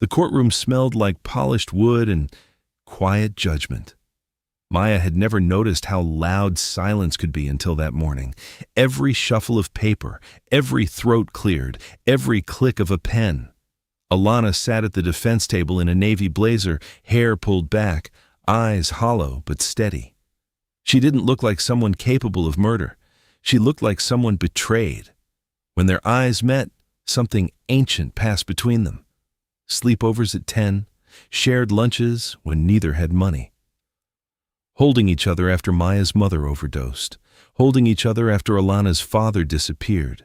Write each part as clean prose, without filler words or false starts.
The courtroom smelled like polished wood and quiet judgment. Maya had never noticed how loud silence could be until that morning. Every shuffle of paper, every throat cleared, every click of a pen. Alana sat at the defense table in a navy blazer, hair pulled back, eyes hollow but steady. She didn't look like someone capable of murder. She looked like someone betrayed. When their eyes met, something ancient passed between them. Sleepovers at 10, shared lunches when neither had money. Holding each other after Maya's mother overdosed. Holding each other after Alana's father disappeared.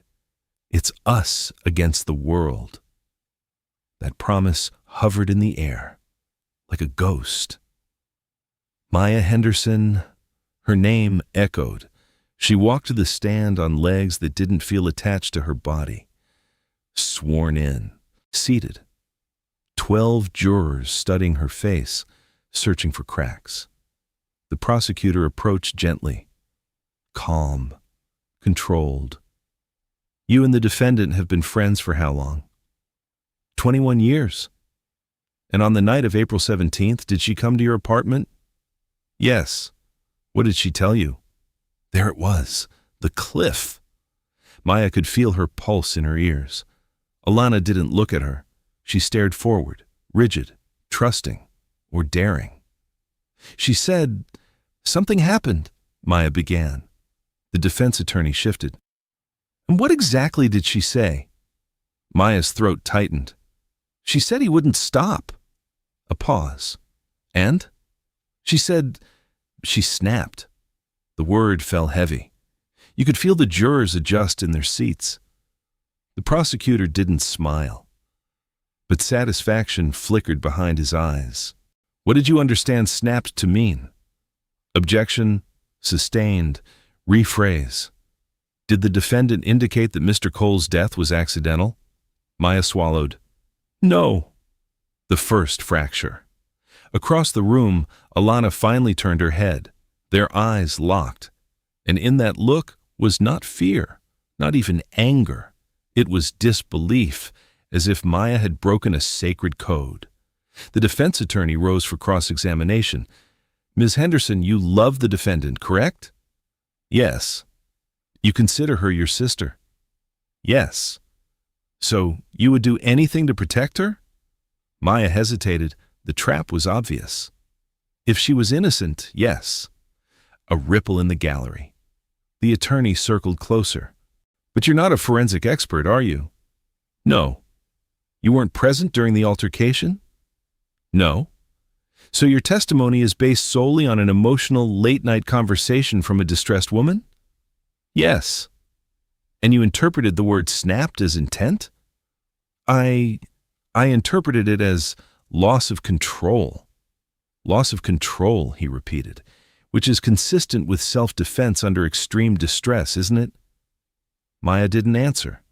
It's us against the world. That promise hovered in the air, like a ghost. Maya Henderson, her name echoed. She walked to the stand on legs that didn't feel attached to her body. Sworn in, seated. 12 jurors studying her face, searching for cracks. The prosecutor approached gently, calm, controlled. You and the defendant have been friends for how long? 21 years. And on the night of April 17th, did she come to your apartment? Yes. What did she tell you? There it was, the cliff. Maya could feel her pulse in her ears. Alana didn't look at her. She stared forward, rigid, trusting, or daring. She said, "Something happened," Maya began. The defense attorney shifted. And what exactly did she say? Maya's throat tightened. She said he wouldn't stop. A pause. And? She said, she snapped. The word fell heavy. You could feel the jurors adjust in their seats. The prosecutor didn't smile, but satisfaction flickered behind his eyes. What did you understand snapped to mean? Objection, sustained, rephrase. Did the defendant indicate that Mr. Cole's death was accidental? Maya swallowed. No. The first fracture. Across the room, Alana finally turned her head. Their eyes locked. And in that look was not fear, not even anger. It was disbelief, as if Maya had broken a sacred code. The defense attorney rose for cross-examination. Ms. Henderson, you love the defendant, correct? Yes. You consider her your sister? Yes. So you would do anything to protect her? Maya hesitated. The trap was obvious. If she was innocent, yes. A ripple in the gallery. The attorney circled closer. But you're not a forensic expert, are you? No. You weren't present during the altercation? No. So your testimony is based solely on an emotional late-night conversation from a distressed woman? Yes. And you interpreted the word snapped as intent? I interpreted it as loss of control. Loss of control, he repeated, which is consistent with self-defense under extreme distress, isn't it? Maya didn't answer,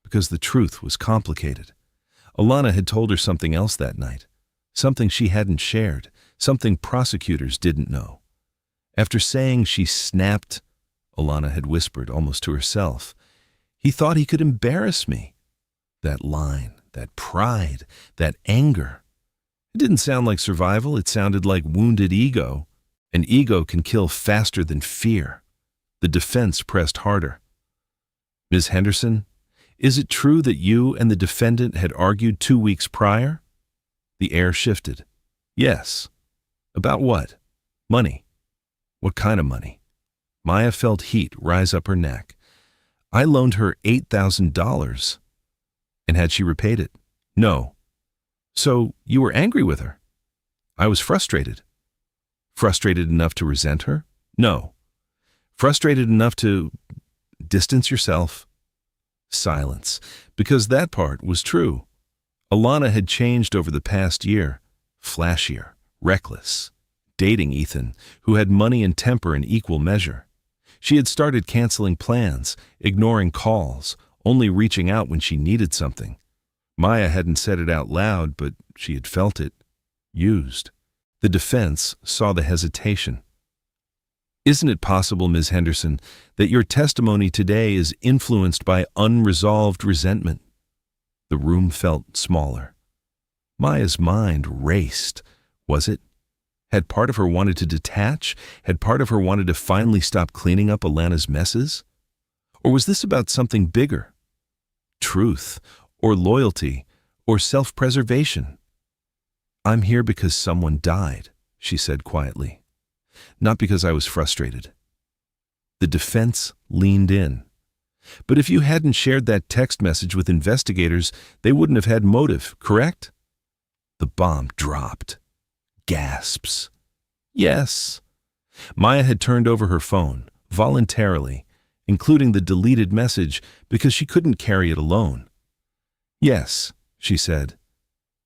because the truth was complicated. Alana had told her something else that night, something she hadn't shared, something prosecutors didn't know. After saying she snapped, Alana had whispered almost to herself, he thought he could embarrass me. That line, that pride, that anger. It didn't sound like survival, it sounded like wounded ego. An ego can kill faster than fear. The defense pressed harder. Ms. Henderson, is it true that you and the defendant had argued 2 weeks prior? The air shifted. Yes. About what? Money. What kind of money? Maya felt heat rise up her neck. I loaned her $8,000. And had she repaid it? No. So you were angry with her? I was frustrated. Frustrated enough to resent her? No. Frustrated enough to distance yourself? Silence, because that part was true. Alana had changed over the past year, flashier, reckless, dating Ethan, who had money and temper in equal measure. She had started canceling plans, ignoring calls, only reaching out when she needed something. Maya hadn't said it out loud, but she had felt it. Used. The defense saw the hesitation. Isn't it possible, Ms. Henderson, that your testimony today is influenced by unresolved resentment? The room felt smaller. Maya's mind raced. Was it? Had part of her wanted to detach? Had part of her wanted to finally stop cleaning up Alana's messes? Or was this about something bigger? Truth, or loyalty, or self-preservation? "I'm here because someone died," she said quietly. "Not because I was frustrated." The defense leaned in. "But if you hadn't shared that text message with investigators, they wouldn't have had motive, correct?" The bomb dropped. Gasps. Yes. Maya had turned over her phone, voluntarily, including the deleted message because she couldn't carry it alone. "Yes," she said.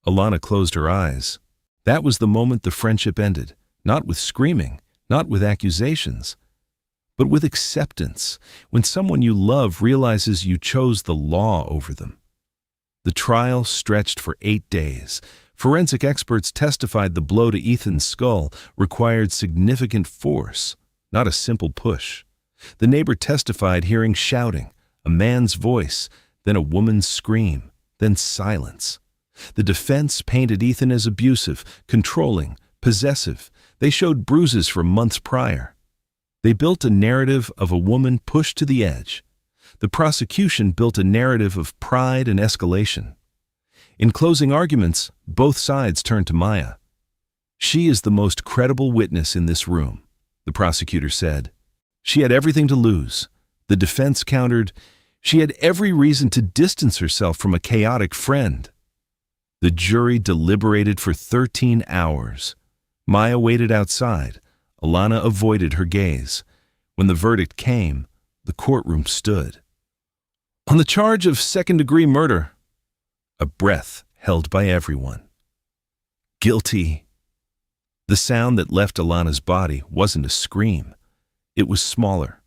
Alana closed her eyes. That was the moment the friendship ended, not with screaming, not with accusations, but with acceptance, when someone you love realizes you chose the law over them. The trial stretched for 8 days. Forensic experts testified the blow to Ethan's skull required significant force, not a simple push. The neighbor testified hearing shouting, a man's voice, then a woman's scream, then silence. The defense painted Ethan as abusive, controlling, possessive. They showed bruises from months prior. They built a narrative of a woman pushed to the edge. The prosecution built a narrative of pride and escalation. In closing arguments, both sides turned to Maya. "She is the most credible witness in this room," the prosecutor said. "She had everything to lose." The defense countered, "She had every reason to distance herself from a chaotic friend." The jury deliberated for 13 hours. Maya waited outside. Alana avoided her gaze. When the verdict came, the courtroom stood. "On the charge of second-degree murder," a breath held by everyone. "Guilty." The sound that left Alana's body wasn't a scream. It was smaller,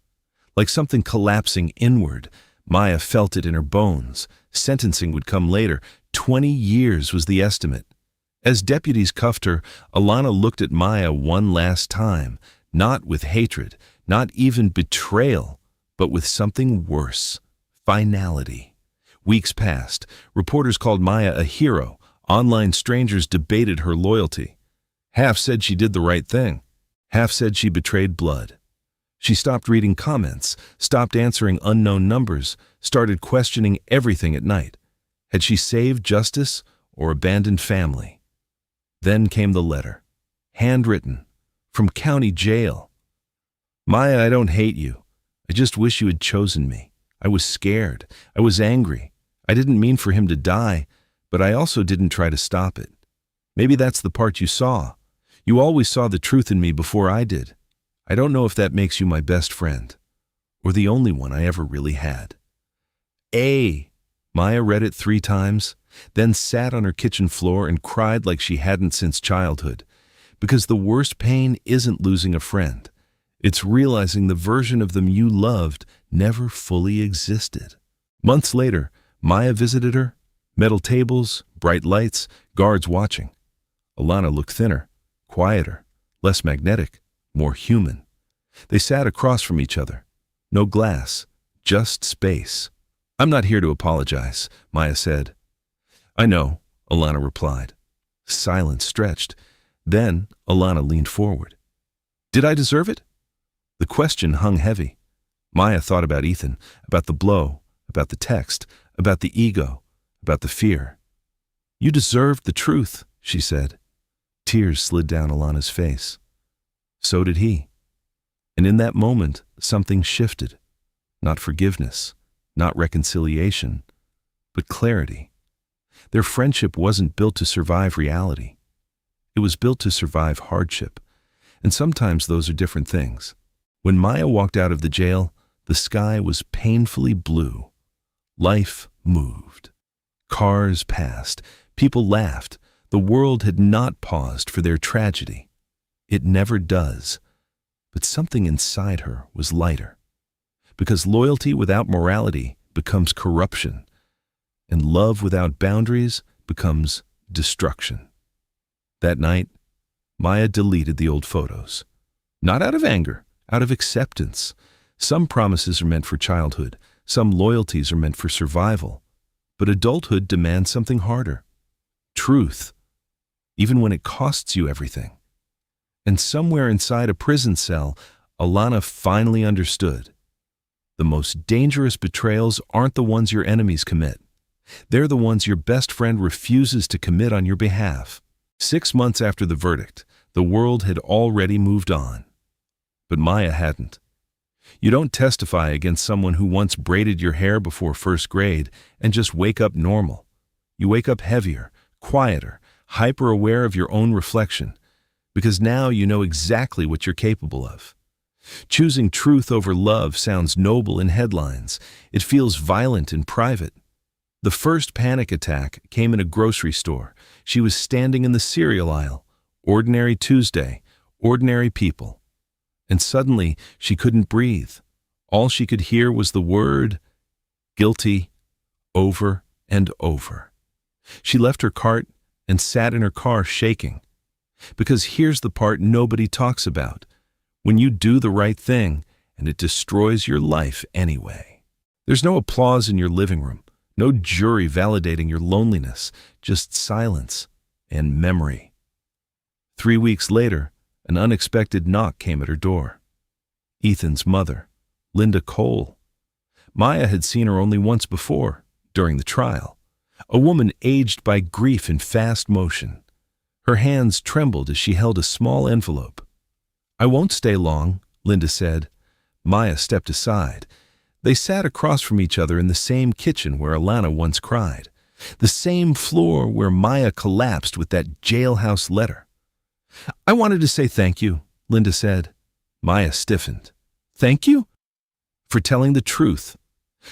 like something collapsing inward. Maya felt it in her bones. Sentencing would come later. 20 years was the estimate. As deputies cuffed her, Alana looked at Maya one last time, not with hatred, not even betrayal, but with something worse, finality. Weeks passed. Reporters called Maya a hero. Online strangers debated her loyalty. Half said she did the right thing. Half said she betrayed blood. She stopped reading comments, stopped answering unknown numbers, started questioning everything at night. Had she saved justice or abandoned family? Then came the letter, handwritten, from county jail. "Maya, I don't hate you. I just wish you had chosen me. I was scared. I was angry. I didn't mean for him to die, but I also didn't try to stop it. Maybe that's the part you saw. You always saw the truth in me before I did. I don't know if that makes you my best friend, or the only one I ever really had." Maya read it 3 times, then sat on her kitchen floor and cried like she hadn't since childhood. Because the worst pain isn't losing a friend. It's realizing the version of them you loved never fully existed. Months later, Maya visited her. Metal tables, bright lights, guards watching. Alana looked thinner, quieter, less magnetic, more human. They sat across from each other. No glass, just space. "I'm not here to apologize," Maya said. "I know," Alana replied. Silence stretched. Then Alana leaned forward. "Did I deserve it?" The question hung heavy. Maya thought about Ethan, about the blow, about the text, about the ego, about the fear. "You deserved the truth," she said. Tears slid down Alana's face. So did he. And in that moment, something shifted. Not forgiveness, not reconciliation, but clarity. Their friendship wasn't built to survive reality. It was built to survive hardship. And sometimes those are different things. When Maya walked out of the jail, the sky was painfully blue. Life moved. Cars passed. People laughed. The world had not paused for their tragedy. It never does. But something inside her was lighter. Because loyalty without morality becomes corruption, and love without boundaries becomes destruction. That night, Maya deleted the old photos. Not out of anger, out of acceptance. Some promises are meant for childhood. Some loyalties are meant for survival. But adulthood demands something harder. Truth, even when it costs you everything. And somewhere inside a prison cell, Alana finally understood. The most dangerous betrayals aren't the ones your enemies commit. They're the ones your best friend refuses to commit on your behalf. 6 months after the verdict, the world had already moved on. But Maya hadn't. You don't testify against someone who once braided your hair before first grade and just wake up normal. You wake up heavier, quieter, hyper-aware of your own reflection, because now you know exactly what you're capable of. Choosing truth over love sounds noble in headlines. It feels violent in private. The first panic attack came in a grocery store. She was standing in the cereal aisle. Ordinary Tuesday, ordinary people. And suddenly, she couldn't breathe. All she could hear was the word guilty over and over. She left her cart and sat in her car shaking. Because here's the part nobody talks about. When you do the right thing, and it destroys your life anyway. There's no applause in your living room, no jury validating your loneliness, just silence and memory. 3 weeks later, an unexpected knock came at her door. Ethan's mother, Linda Cole. Maya had seen her only once before, during the trial. A woman aged by grief in fast motion. Her hands trembled as she held a small envelope. "I won't stay long," Linda said. Maya stepped aside. They sat across from each other in the same kitchen where Alana once cried. The same floor where Maya collapsed with that jailhouse letter. "I wanted to say thank you," Linda said. Maya stiffened. "Thank you?" "For telling the truth."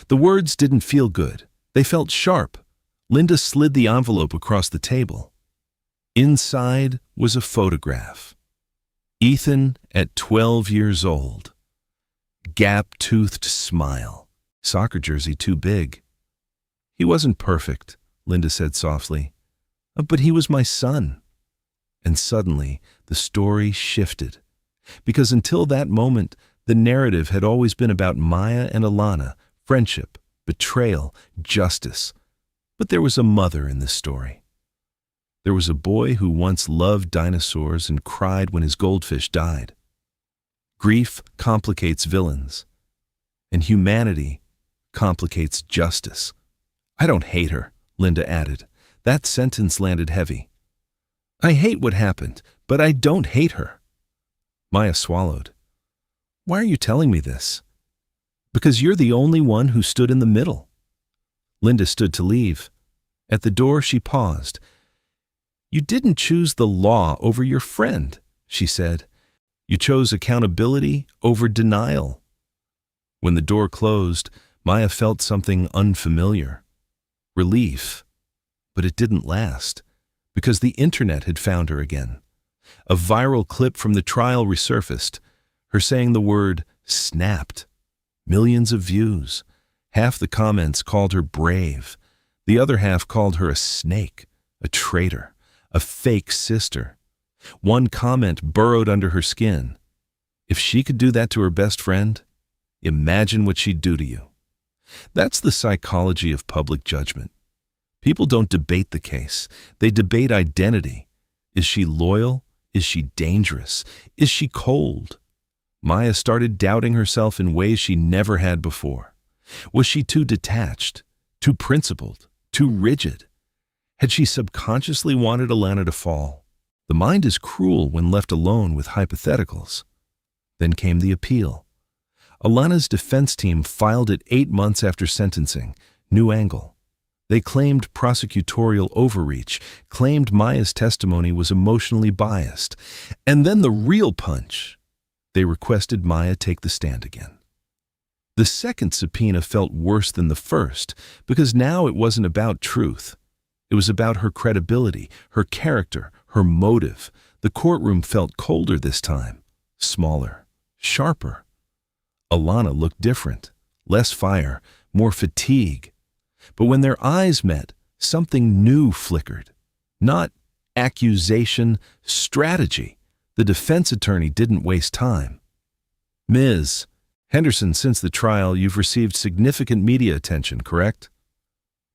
The words didn't feel good. They felt sharp. Linda slid the envelope across the table. Inside was a photograph. Ethan at 12 years old. Gap-toothed smile. Soccer jersey too big. "He wasn't perfect," Linda said softly. "But he was my son." And suddenly, the story shifted. Because until that moment, the narrative had always been about Maya and Alana, friendship, betrayal, justice. But there was a mother in this story. There was a boy who once loved dinosaurs and cried when his goldfish died. Grief complicates villains, and humanity complicates justice. "I don't hate her," Linda added. That sentence landed heavy. "I hate what happened, but I don't hate her." Maya swallowed. "Why are you telling me this?" "Because you're the only one who stood in the middle." Linda stood to leave. At the door, she paused. "You didn't choose the law over your friend," she said. "You chose accountability over denial." When the door closed, Maya felt something unfamiliar. Relief. But it didn't last, because the internet had found her again. A viral clip from the trial resurfaced, her saying the word snapped. Millions of views. Half the comments called her brave. The other half called her a snake, a traitor, a fake sister. One comment burrowed under her skin. If she could do that to her best friend, imagine what she'd do to you. That's the psychology of public judgment. People don't debate the case. They debate identity. Is she loyal? Is she dangerous? Is she cold? Maya started doubting herself in ways she never had before. Was she too detached, too principled, too rigid? Had she subconsciously wanted Alana to fall? The mind is cruel when left alone with hypotheticals. Then came the appeal. Alana's defense team filed it 8 months after sentencing. New angle. They claimed prosecutorial overreach, claimed Maya's testimony was emotionally biased. And then the real punch. They requested Maya take the stand again. The second subpoena felt worse than the first, because now it wasn't about truth. It was about her credibility, her character, her motive. The courtroom felt colder this time, smaller, sharper. Alana looked different, less fire, more fatigue. But when their eyes met, something new flickered. Not accusation, strategy. The defense attorney didn't waste time. "Ms. Henderson, since the trial, you've received significant media attention, correct?"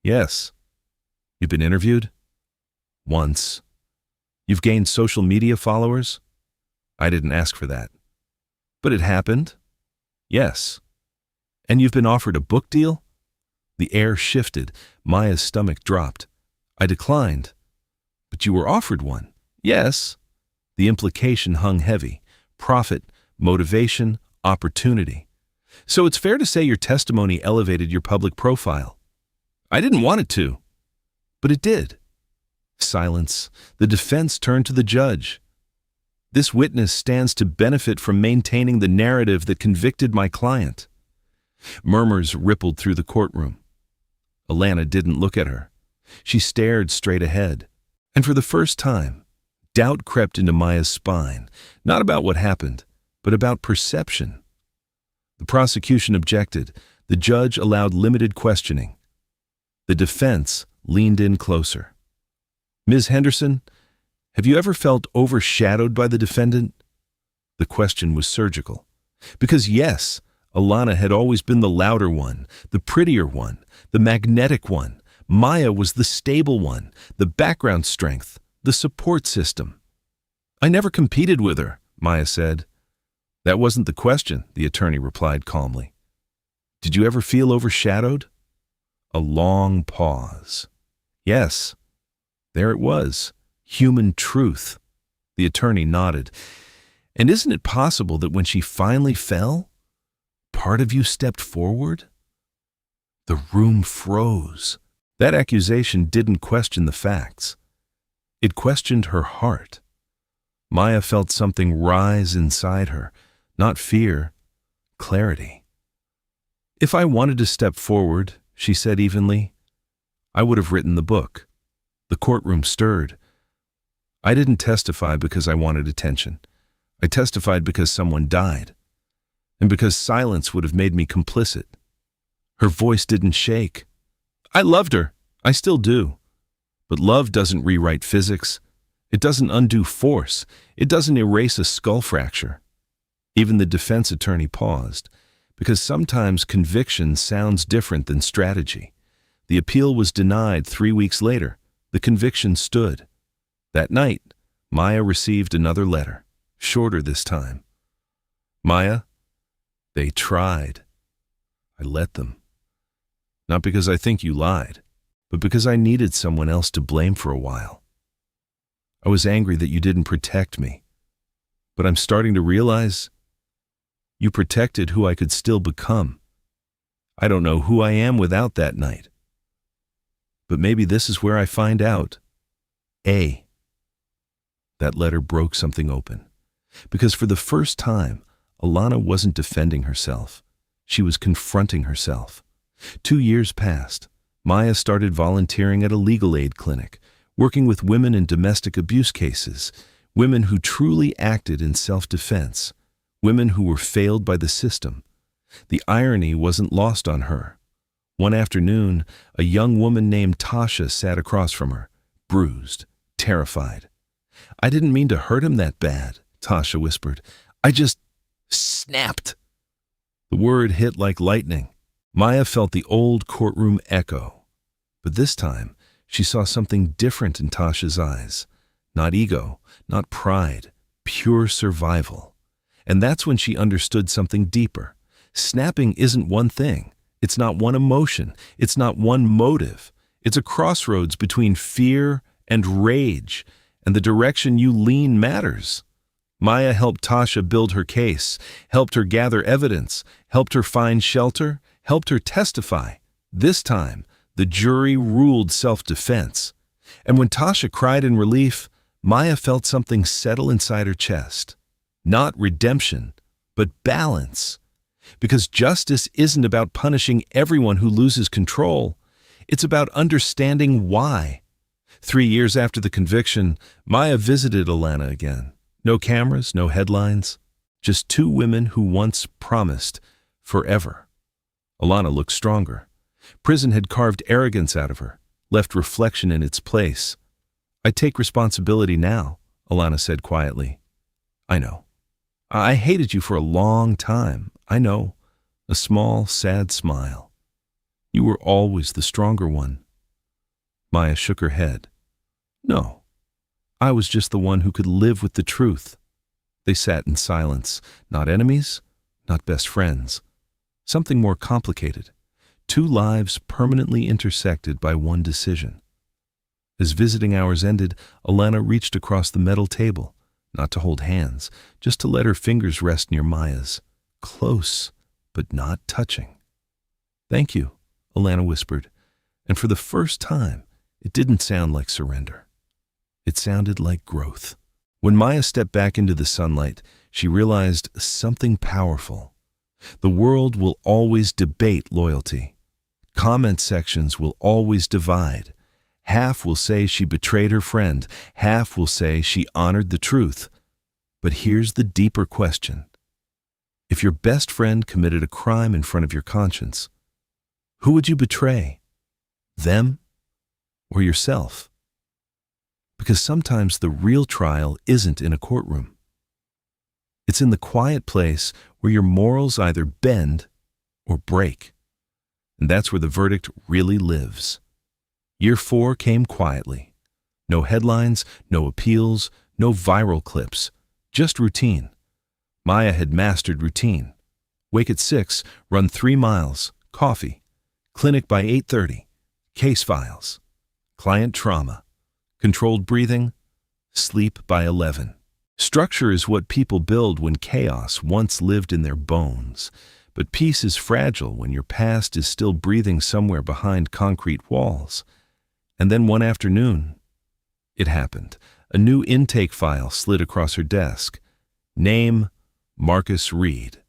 "Yes." "You've been interviewed?" "Once." You've gained social media followers? I didn't ask for that. But it happened? Yes. And you've been offered a book deal? The air shifted. Maya's stomach dropped. I declined. But you were offered one? Yes. The implication hung heavy. Profit, motivation, opportunity. So it's fair to say your testimony elevated your public profile. I didn't want it to. But it did. Silence. The defense turned to the judge. This witness stands to benefit from maintaining the narrative that convicted my client. Murmurs rippled through the courtroom. Alana didn't look at her. She stared straight ahead. And for the first time, doubt crept into Maya's spine, not about what happened, but about perception. The prosecution objected. The judge allowed limited questioning. The defense leaned in closer. Ms. Henderson, have you ever felt overshadowed by the defendant? The question was surgical. Because yes, Alana had always been the louder one, the prettier one, the magnetic one. Maya was the stable one, the background strength, the support system. I never competed with her, Maya said. That wasn't the question, the attorney replied calmly. Did you ever feel overshadowed? A long pause. Yes. There it was. Human truth. The attorney nodded. And isn't it possible that when she finally fell, part of you stepped forward? The room froze. That accusation didn't question the facts. It questioned her heart. Maya felt something rise inside her, not fear, clarity. If I wanted to step forward, she said evenly, I would have written the book. The courtroom stirred. I didn't testify because I wanted attention. I testified because someone died, and because silence would have made me complicit. Her voice didn't shake. I loved her. I still do. But love doesn't rewrite physics. It doesn't undo force. It doesn't erase a skull fracture. Even the defense attorney paused, because sometimes conviction sounds different than strategy. The appeal was denied 3 weeks later. The conviction stood. That night, Maya received another letter, shorter this time. Maya, they tried. I let them. Not because I think you lied, but because I needed someone else to blame for a while. I was angry that you didn't protect me, but I'm starting to realize you protected who I could still become. I don't know who I am without that night. But maybe this is where I find out. A. That letter broke something open, because for the first time, Alana wasn't defending herself. She was confronting herself. 2 years passed. Maya started volunteering at a legal aid clinic, working with women in domestic abuse cases, women who truly acted in self-defense, women who were failed by the system. The irony wasn't lost on her. One afternoon, a young woman named Tasha sat across from her, bruised, terrified. I didn't mean to hurt him that bad, Tasha whispered. I just snapped. The word hit like lightning. Maya felt the old courtroom echo. But this time, she saw something different in Tasha's eyes. Not ego, not pride, pure survival. And that's when she understood something deeper. Snapping isn't one thing. It's not one emotion. It's not one motive. It's a crossroads between fear and rage, and the direction you lean matters. Maya helped Tasha build her case, helped her gather evidence, helped her find shelter, helped her testify. This time, the jury ruled self-defense. And when Tasha cried in relief, Maya felt something settle inside her chest. Not redemption, but balance. Because justice isn't about punishing everyone who loses control. It's about understanding why. 3 years after the conviction, Maya visited Alana again. No cameras, no headlines. Just 2 women who once promised forever. Alana looked stronger. Prison had carved arrogance out of her, left reflection in its place. I take responsibility now, Alana said quietly. I know. I hated you for a long time. I know. A small, sad smile. You were always the stronger one. Maya shook her head. No. I was just the one who could live with the truth. They sat in silence, not enemies, not best friends. Something more complicated. Two lives permanently intersected by one decision. As visiting hours ended, Alana reached across the metal table, not to hold hands, just to let her fingers rest near Maya's. Close, but not touching. "Thank you," Alana whispered, and for the first time, it didn't sound like surrender. It sounded like growth. When Maya stepped back into the sunlight, she realized something powerful. The world will always debate loyalty. Comment sections will always divide. Half will say she betrayed her friend, half will say she honored the truth. But here's the deeper question. If your best friend committed a crime in front of your conscience, who would you betray? Them or yourself? Because sometimes the real trial isn't in a courtroom. It's in the quiet place where your morals either bend or break. And that's where the verdict really lives. Year 4 came quietly. No headlines, no appeals, no viral clips, just routine. Maya had mastered routine. Wake at 6, run 3 miles, coffee. Clinic by 8:30, case files. Client trauma. Controlled breathing, sleep by 11. Structure is what people build when chaos once lived in their bones. But peace is fragile when your past is still breathing somewhere behind concrete walls. And then one afternoon, it happened. A new intake file slid across her desk. Name, Marcus Reed.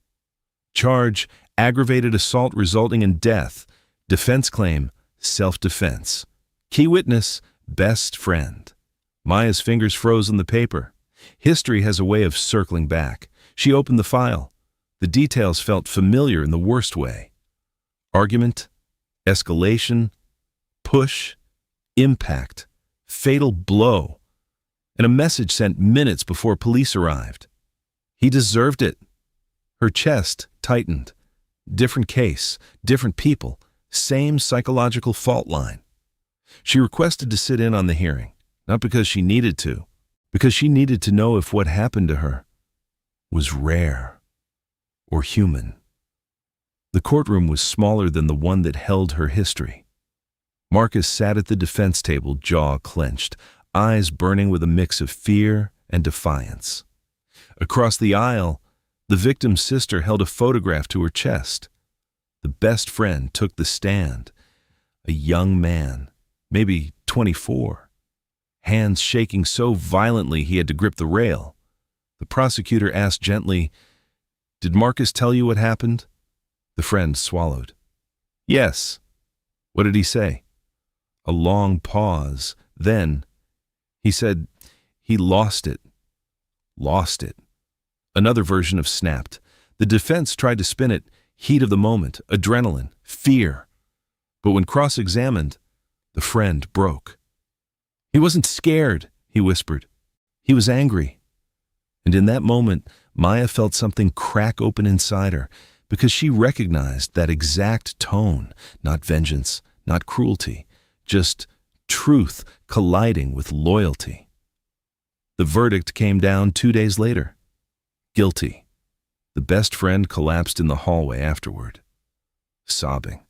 Charge, aggravated assault resulting in death. Defense claim, self-defense. Key witness, best friend. Maya's fingers froze on the paper. History has a way of circling back. She opened the file. The details felt familiar in the worst way. Argument, escalation, push, impact, fatal blow, and a message sent minutes before police arrived. He deserved it. Her chest tightened. Different case, different people, same psychological fault line. She requested to sit in on the hearing, not because she needed to, because she needed to know if what happened to her was rare or human. The courtroom was smaller than the one that held her history. Marcus sat at the defense table, jaw clenched, eyes burning with a mix of fear and defiance. Across the aisle, the victim's sister held a photograph to her chest. The best friend took the stand, a young man, maybe 24, hands shaking so violently he had to grip the rail. The prosecutor asked gently, "Did Marcus tell you what happened?" The friend swallowed. "Yes." "What did he say?" A long pause. Then he said, "He lost it." Lost it. Another version of snapped. The defense tried to spin it, heat of the moment, adrenaline, fear. But when cross-examined, the friend broke. "He wasn't scared," he whispered. "He was angry." And in that moment, Maya felt something crack open inside her, because she recognized that exact tone, not vengeance, not cruelty, just truth colliding with loyalty. The verdict came down 2 days later. Guilty. The best friend collapsed in the hallway afterward, sobbing.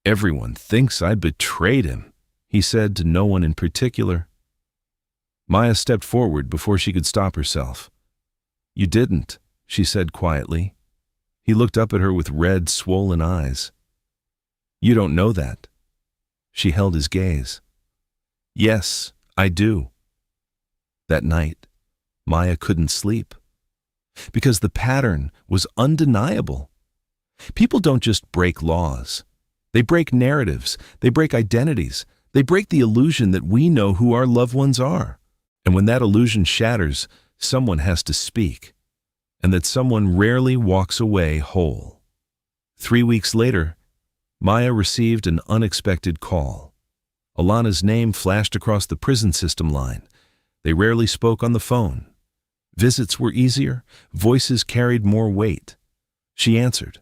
"Everyone thinks I betrayed him," he said to no one in particular. Maya stepped forward before she could stop herself. "You didn't," she said quietly. He looked up at her with red, swollen eyes. "You don't know that." She held his gaze. "Yes, I do." That night, Maya couldn't sleep, because the pattern was undeniable. People don't just break laws. They break narratives. They break identities. They break the illusion that we know who our loved ones are. And when that illusion shatters, someone has to speak. And that someone rarely walks away whole. 3 weeks later, Maya received an unexpected call. Alana's name flashed across the prison system line. They rarely spoke on the phone. Visits were easier. Voices carried more weight. She answered.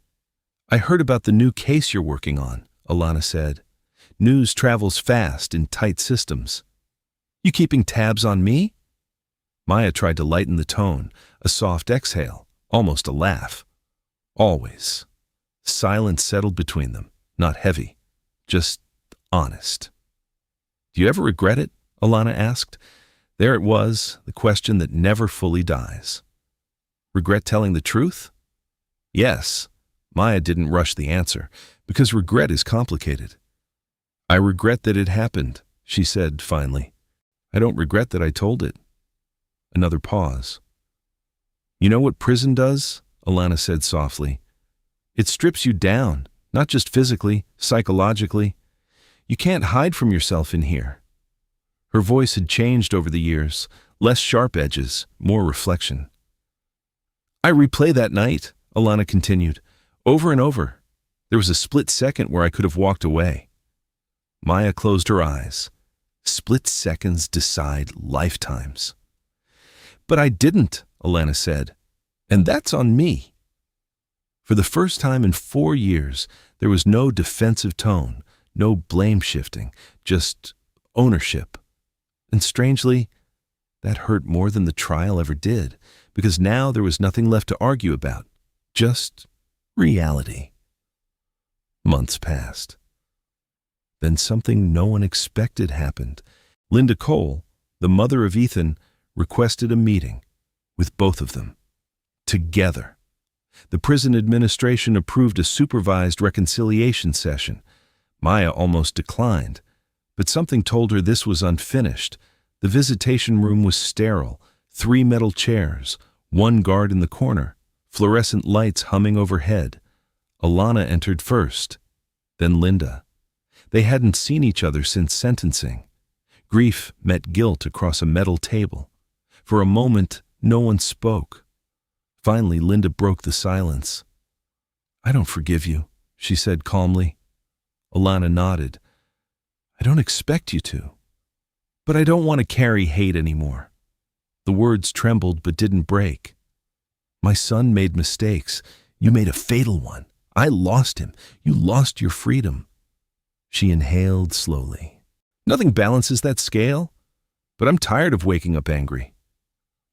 "I heard about the new case you're working on," Alana said. "News travels fast in tight systems." You keeping tabs on me? Maya tried to lighten the tone, a soft exhale, almost a laugh. Always. Silence settled between them, not heavy, just honest. Do you ever regret it? Alana asked. There it was, the question that never fully dies. Regret telling the truth? Yes. Maya didn't rush the answer, because regret is complicated. I regret that it happened, she said finally. I don't regret that I told it. Another pause. You know what prison does? Alana said softly. It strips you down, not just physically, psychologically. You can't hide from yourself in here. Her voice had changed over the years, less sharp edges, more reflection. I replay that night, Alana continued, over and over. There was a split second where I could have walked away. Maya closed her eyes. Split seconds decide lifetimes. But I didn't, Alana said, and that's on me. For the first time in 4 years, there was no defensive tone, no blame shifting, just ownership. And strangely, that hurt more than the trial ever did, because now there was nothing left to argue about, just reality. Months passed. Then something no one expected happened. Linda Cole, the mother of Ethan, requested a meeting with both of them, together. The prison administration approved a supervised reconciliation session. Maya almost declined, but something told her this was unfinished. The visitation room was sterile, 3 metal chairs, 1 guard in the corner, fluorescent lights humming overhead. Alana entered first, then Linda. They hadn't seen each other since sentencing. Grief met guilt across a metal table. For a moment, no one spoke. Finally, Linda broke the silence. I don't forgive you, she said calmly. Alana nodded. I don't expect you to. But I don't want to carry hate anymore. The words trembled but didn't break. My son made mistakes. You made a fatal one. I lost him. You lost your freedom. She inhaled slowly. Nothing balances that scale, but I'm tired of waking up angry.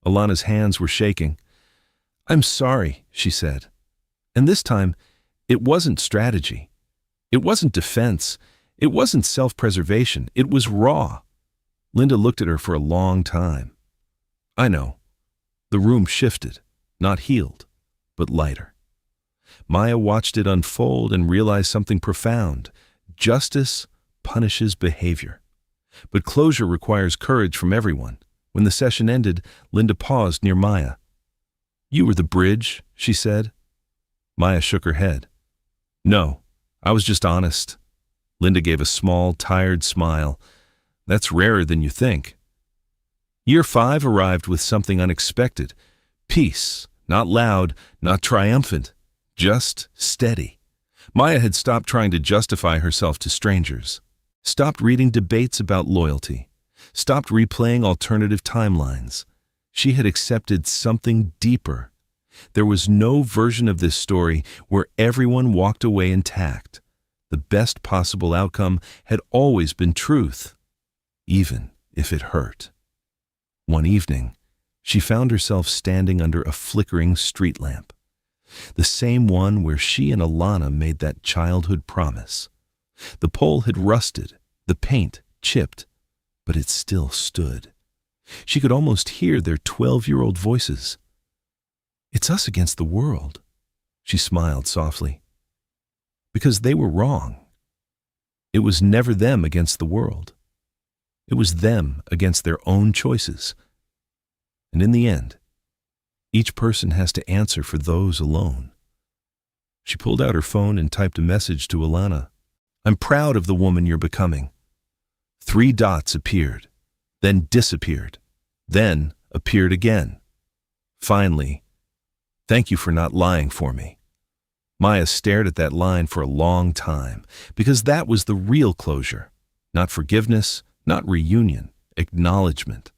Alana's hands were shaking. I'm sorry, she said. And this time, it wasn't strategy. It wasn't defense. It wasn't self-preservation. It was raw. Linda looked at her for a long time. I know. The room shifted, not healed, but lighter. Maya watched it unfold and realized something profound. Justice punishes behavior. But closure requires courage from everyone. When the session ended, Linda paused near Maya. You were the bridge, she said. Maya shook her head. No, I was just honest. Linda gave a small, tired smile. That's rarer than you think. Year 5 arrived with something unexpected. Peace, not loud, not triumphant, just steady. Maya had stopped trying to justify herself to strangers, stopped reading debates about loyalty, stopped replaying alternative timelines. She had accepted something deeper. There was no version of this story where everyone walked away intact. The best possible outcome had always been truth, even if it hurt. One evening, she found herself standing under a flickering street lamp, the same one where she and Alana made that childhood promise. The pole had rusted, the paint chipped, but it still stood. She could almost hear their 12-year-old voices. It's us against the world, she smiled softly. Because they were wrong. It was never them against the world. It was them against their own choices. And in the end, each person has to answer for those alone. She pulled out her phone and typed a message to Alana. I'm proud of the woman you're becoming. 3 dots appeared, then disappeared, then appeared again. Finally, thank you for not lying for me. Maya stared at that line for a long time, because that was the real closure. Not forgiveness, not reunion, acknowledgement.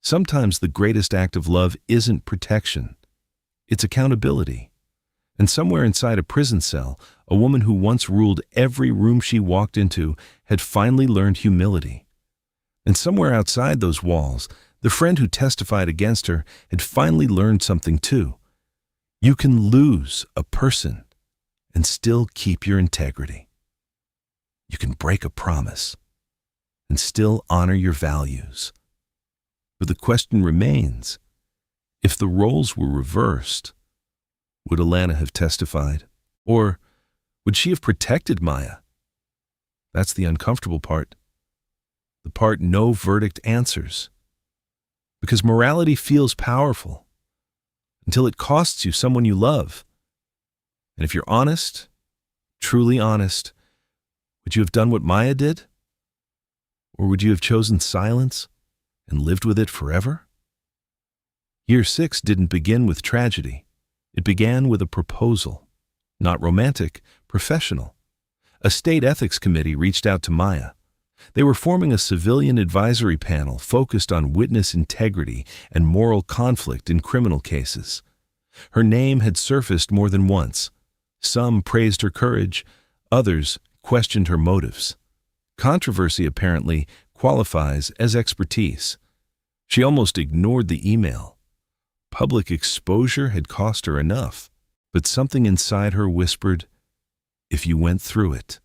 Sometimes the greatest act of love isn't protection. It's accountability. And somewhere inside a prison cell, a woman who once ruled every room she walked into had finally learned humility. And somewhere outside those walls, the friend who testified against her had finally learned something too. You can lose a person and still keep your integrity. You can break a promise and still honor your values. But the question remains, if the roles were reversed, would Alana have testified? Or would she have protected Maya? That's the uncomfortable part. The part no verdict answers. Because morality feels powerful until it costs you someone you love. And if you're honest, truly honest, would you have done what Maya did? Or would you have chosen silence and lived with it forever? Year 6 didn't begin with tragedy. It began with a proposal. Not romantic, professional. A state ethics committee reached out to Maya. They were forming a civilian advisory panel focused on witness integrity and moral conflict in criminal cases. Her name had surfaced more than once. Some praised her courage, others questioned her motives. Controversy apparently qualifies as expertise. She almost ignored the email. Public exposure had cost her enough, but something inside her whispered, if you went through it,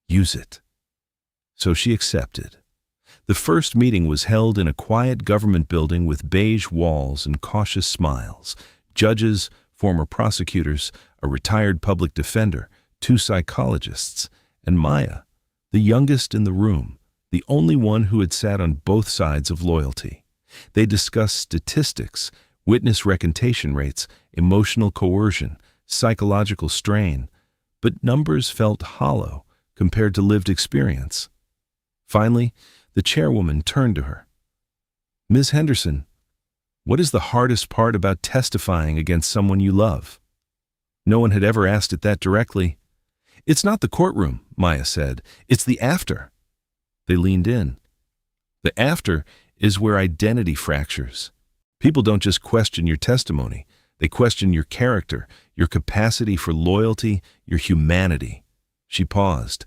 use it. So she accepted. The first meeting was held in a quiet government building with beige walls and cautious smiles. Judges, former prosecutors, a retired public defender, 2 psychologists, and Maya, the youngest in the room, the only one who had sat on both sides of loyalty. They discussed statistics, witness recantation rates, emotional coercion, psychological strain, but numbers felt hollow compared to lived experience. Finally, the chairwoman turned to her. Ms. Henderson, what is the hardest part about testifying against someone you love? No one had ever asked it that directly. It's not the courtroom, Maya said. It's the after. They leaned in. The after is where identity fractures. People don't just question your testimony. They question your character, your capacity for loyalty, your humanity. She paused.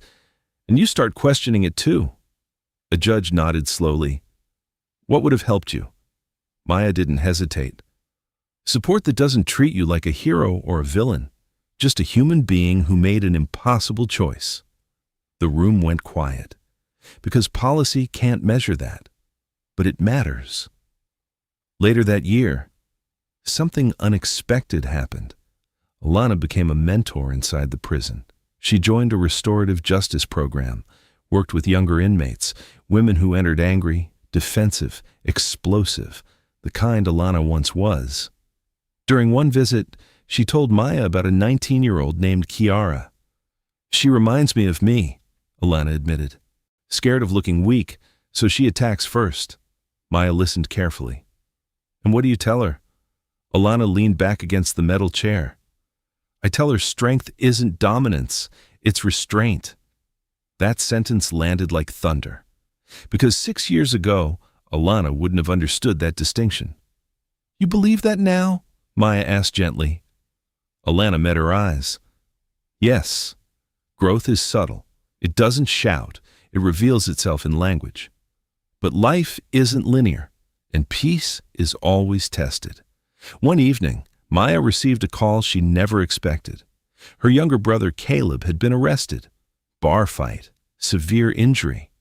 And you start questioning it too. A judge nodded slowly. What would have helped you? Maya didn't hesitate. Support that doesn't treat you like a hero or a villain, just a human being who made an impossible choice. The room went quiet, because policy can't measure that, but it matters. Later that year, something unexpected happened. Alana became a mentor inside the prison. She joined a restorative justice program, worked with younger inmates, women who entered angry, defensive, explosive, the kind Alana once was. During one visit, she told Maya about a 19-year-old named Kiara. She reminds me of me, Alana admitted. Scared of looking weak, so she attacks first. Maya listened carefully. And what do you tell her? Alana leaned back against the metal chair. I tell her strength isn't dominance, it's restraint. That sentence landed like thunder. Because 6 years ago, Alana wouldn't have understood that distinction. You believe that now? Maya asked gently. Alana met her eyes. Yes, growth is subtle. It doesn't shout. It reveals itself in language. But life isn't linear, and peace is always tested. One evening, Maya received a call she never expected. Her younger brother Caleb had been arrested. Bar fight, severe injury.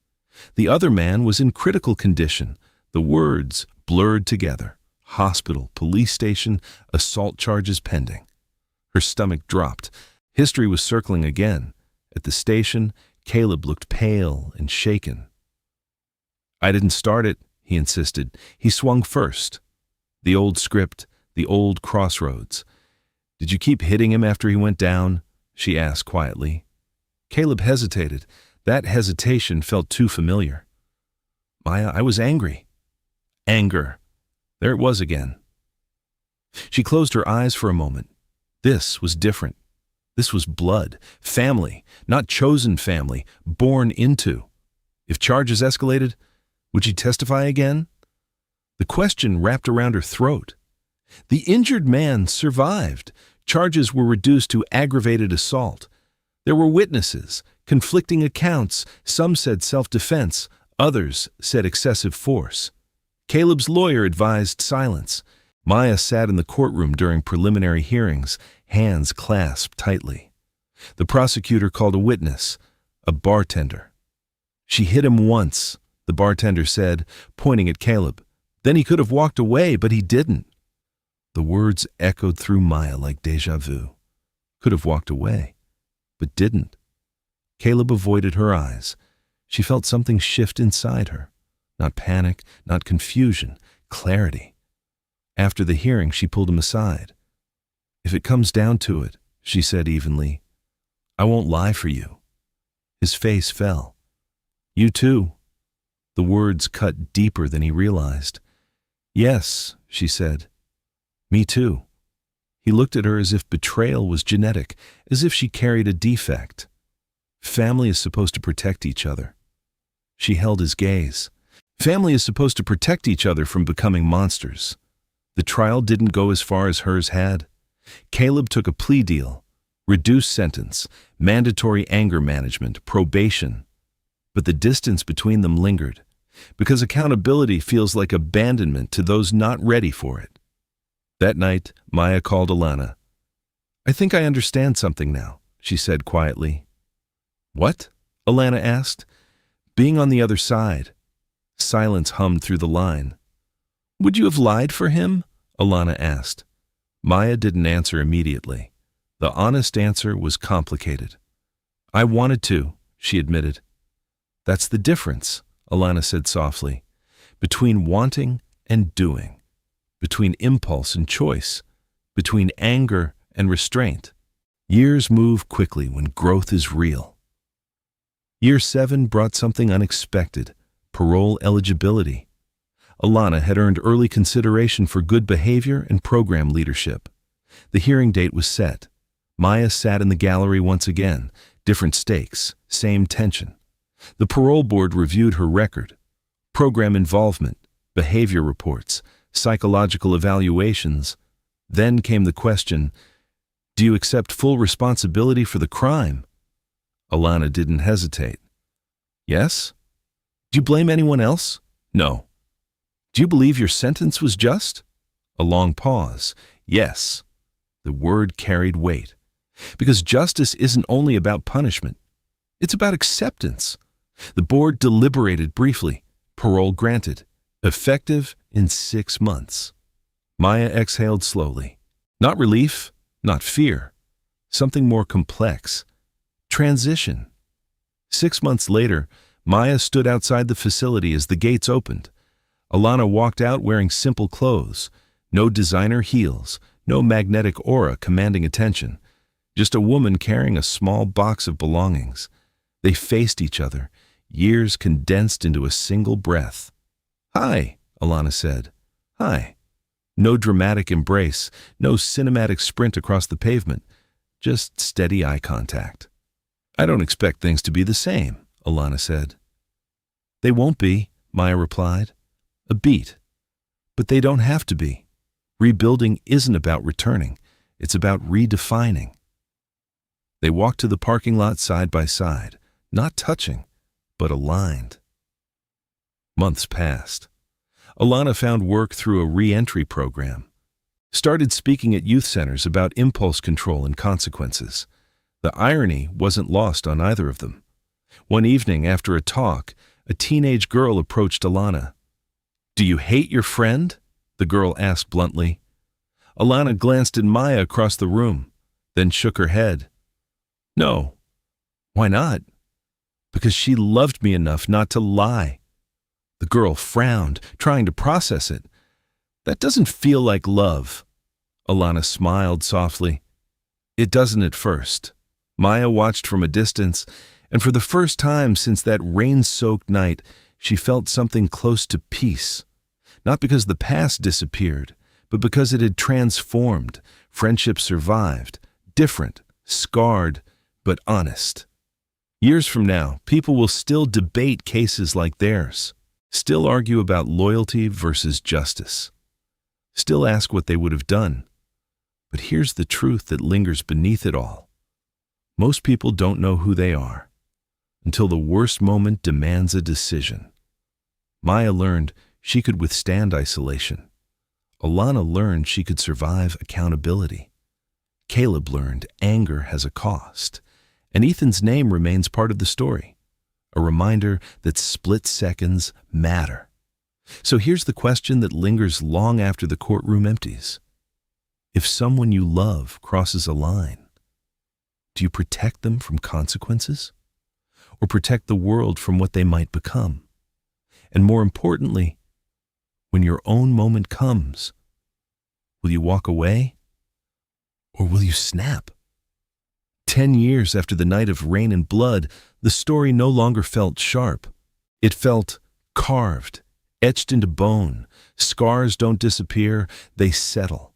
The other man was in critical condition. The words blurred together. Hospital, police station, assault charges pending. Her stomach dropped. History was circling again. At the station, Caleb looked pale and shaken. I didn't start it, he insisted. He swung first. The old script, the old crossroads. Did you keep hitting him after he went down? She asked quietly. Caleb hesitated. That hesitation felt too familiar. Maya, I was angry. Anger. There it was again. She closed her eyes for a moment. This was different. This was blood, family, not chosen family, born into. If charges escalated, would she testify again? The question wrapped around her throat. The injured man survived. Charges were reduced to aggravated assault. There were witnesses, conflicting accounts. Some said self-defense, Others said excessive force. Caleb's lawyer advised silence. Maya sat in the courtroom during preliminary hearings, hands clasped tightly. The prosecutor called a witness, a bartender. She hit him once, the bartender said, pointing at Caleb. Then he could have walked away, but he didn't. The words echoed through Maya like déjà vu. Could have walked away, but didn't. Caleb avoided her eyes. She felt something shift inside her. Not panic, not confusion, clarity. After the hearing, she pulled him aside. "If it comes down to it," she said evenly, "I won't lie for you." His face fell. "You too." The words cut deeper than he realized. "Yes," she said. "Me too." He looked at her as if betrayal was genetic, as if she carried a defect. Family is supposed to protect each other. She held his gaze. Family is supposed to protect each other from becoming monsters. The trial didn't go as far as hers had. Caleb took a plea deal, reduced sentence, mandatory anger management, probation. But the distance between them lingered, because accountability feels like abandonment to those not ready for it. That night, Maya called Alana. "I think I understand something now," she said quietly. "What?" Alana asked. "Being on the other side." Silence hummed through the line. "Would you have lied for him?" Alana asked. Maya didn't answer immediately. The honest answer was complicated. "I wanted to," she admitted. "That's the difference," Alana said softly, "between wanting and doing, between impulse and choice, between anger and restraint. Years move quickly when growth is real." Year 7 brought something unexpected: parole eligibility. Alana had earned early consideration for good behavior and program leadership. The hearing date was set. Maya sat in the gallery once again, different stakes, same tension. The parole board reviewed her record. Program involvement, behavior reports, psychological evaluations. Then came the question, "Do you accept full responsibility for the crime?" Alana didn't hesitate. "Yes." "Do you blame anyone else?" "No." "Do you believe your sentence was just?" A long pause. "Yes." The word carried weight. Because justice isn't only about punishment. It's about acceptance. The board deliberated briefly. Parole granted. Effective in 6 months. Maya exhaled slowly. Not relief, not fear. Something more complex. Transition. 6 months later, Maya stood outside the facility as the gates opened. Alana walked out wearing simple clothes. No designer heels, no magnetic aura commanding attention. Just a woman carrying a small box of belongings. They faced each other, years condensed into a single breath. "Hi," Alana said. "Hi." No dramatic embrace, no cinematic sprint across the pavement, just steady eye contact. "I don't expect things to be the same," Alana said. "They won't be," Maya replied. "A beat. But they don't have to be. Rebuilding isn't about returning. It's about redefining." They walked to the parking lot side by side, not touching, but aligned. Months passed. Alana found work through a re-entry program. Started speaking at youth centers about impulse control and consequences. The irony wasn't lost on either of them. One evening after a talk, a teenage girl approached Alana. "Do you hate your friend?" the girl asked bluntly. Alana glanced at Maya across the room, then shook her head. "No." "Why not?" "Because she loved me enough not to lie." The girl frowned, trying to process it. "That doesn't feel like love." Alana smiled softly. "It doesn't at first." Maya watched from a distance, and for the first time since that rain-soaked night, she felt something close to peace. Not because the past disappeared, but because it had transformed. Friendship survived, different, scarred, but honest. Years from now, people will still debate cases like theirs, still argue about loyalty versus justice, still ask what they would have done. But here's the truth that lingers beneath it all. Most people don't know who they are until the worst moment demands a decision. Maya learned she could withstand isolation. Alana learned she could survive accountability. Caleb learned anger has a cost, and Ethan's name remains part of the story, a reminder that split seconds matter. So here's the question that lingers long after the courtroom empties. If someone you love crosses a line, do you protect them from consequences, or protect the world from what they might become? And more importantly, when your own moment comes, will you walk away, or will you snap? 10 years after the night of rain and blood, the story no longer felt sharp. It felt carved, etched into bone. Scars don't disappear, they settle.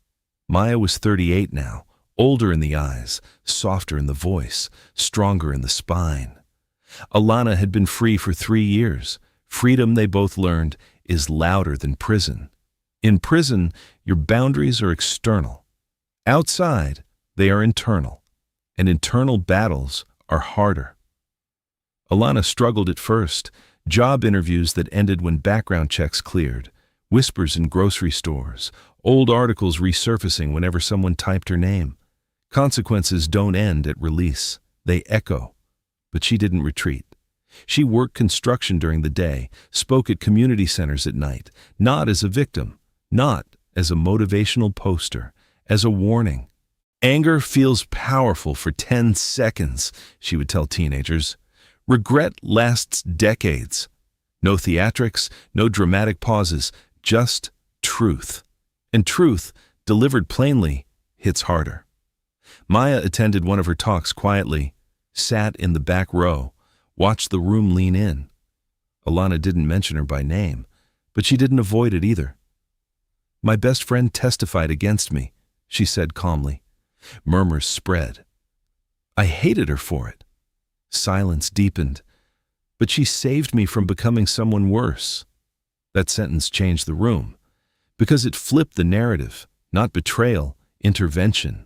Maya was 38 now, older in the eyes, softer in the voice, stronger in the spine. Alana had been free for 3 years. Freedom, they both learned, is louder than prison. In prison, your boundaries are external. Outside, they are internal. And internal battles are harder. Alana struggled at first, job interviews that ended when background checks cleared, whispers in grocery stores, old articles resurfacing whenever someone typed her name. Consequences don't end at release, they echo. But she didn't retreat. She worked construction during the day, spoke at community centers at night, not as a victim, not as a motivational poster, as a warning. Anger feels powerful for 10 seconds, she would tell teenagers. Regret lasts decades. No theatrics, no dramatic pauses, just truth. And truth, delivered plainly, hits harder. Maya attended one of her talks quietly, sat in the back row, watched the room lean in. Alana didn't mention her by name, but she didn't avoid it either. "My best friend testified against me," she said calmly. Murmurs spread. I hated her for it. Silence deepened. But she saved me from becoming someone worse. That sentence changed the room, because it flipped the narrative, not betrayal, intervention.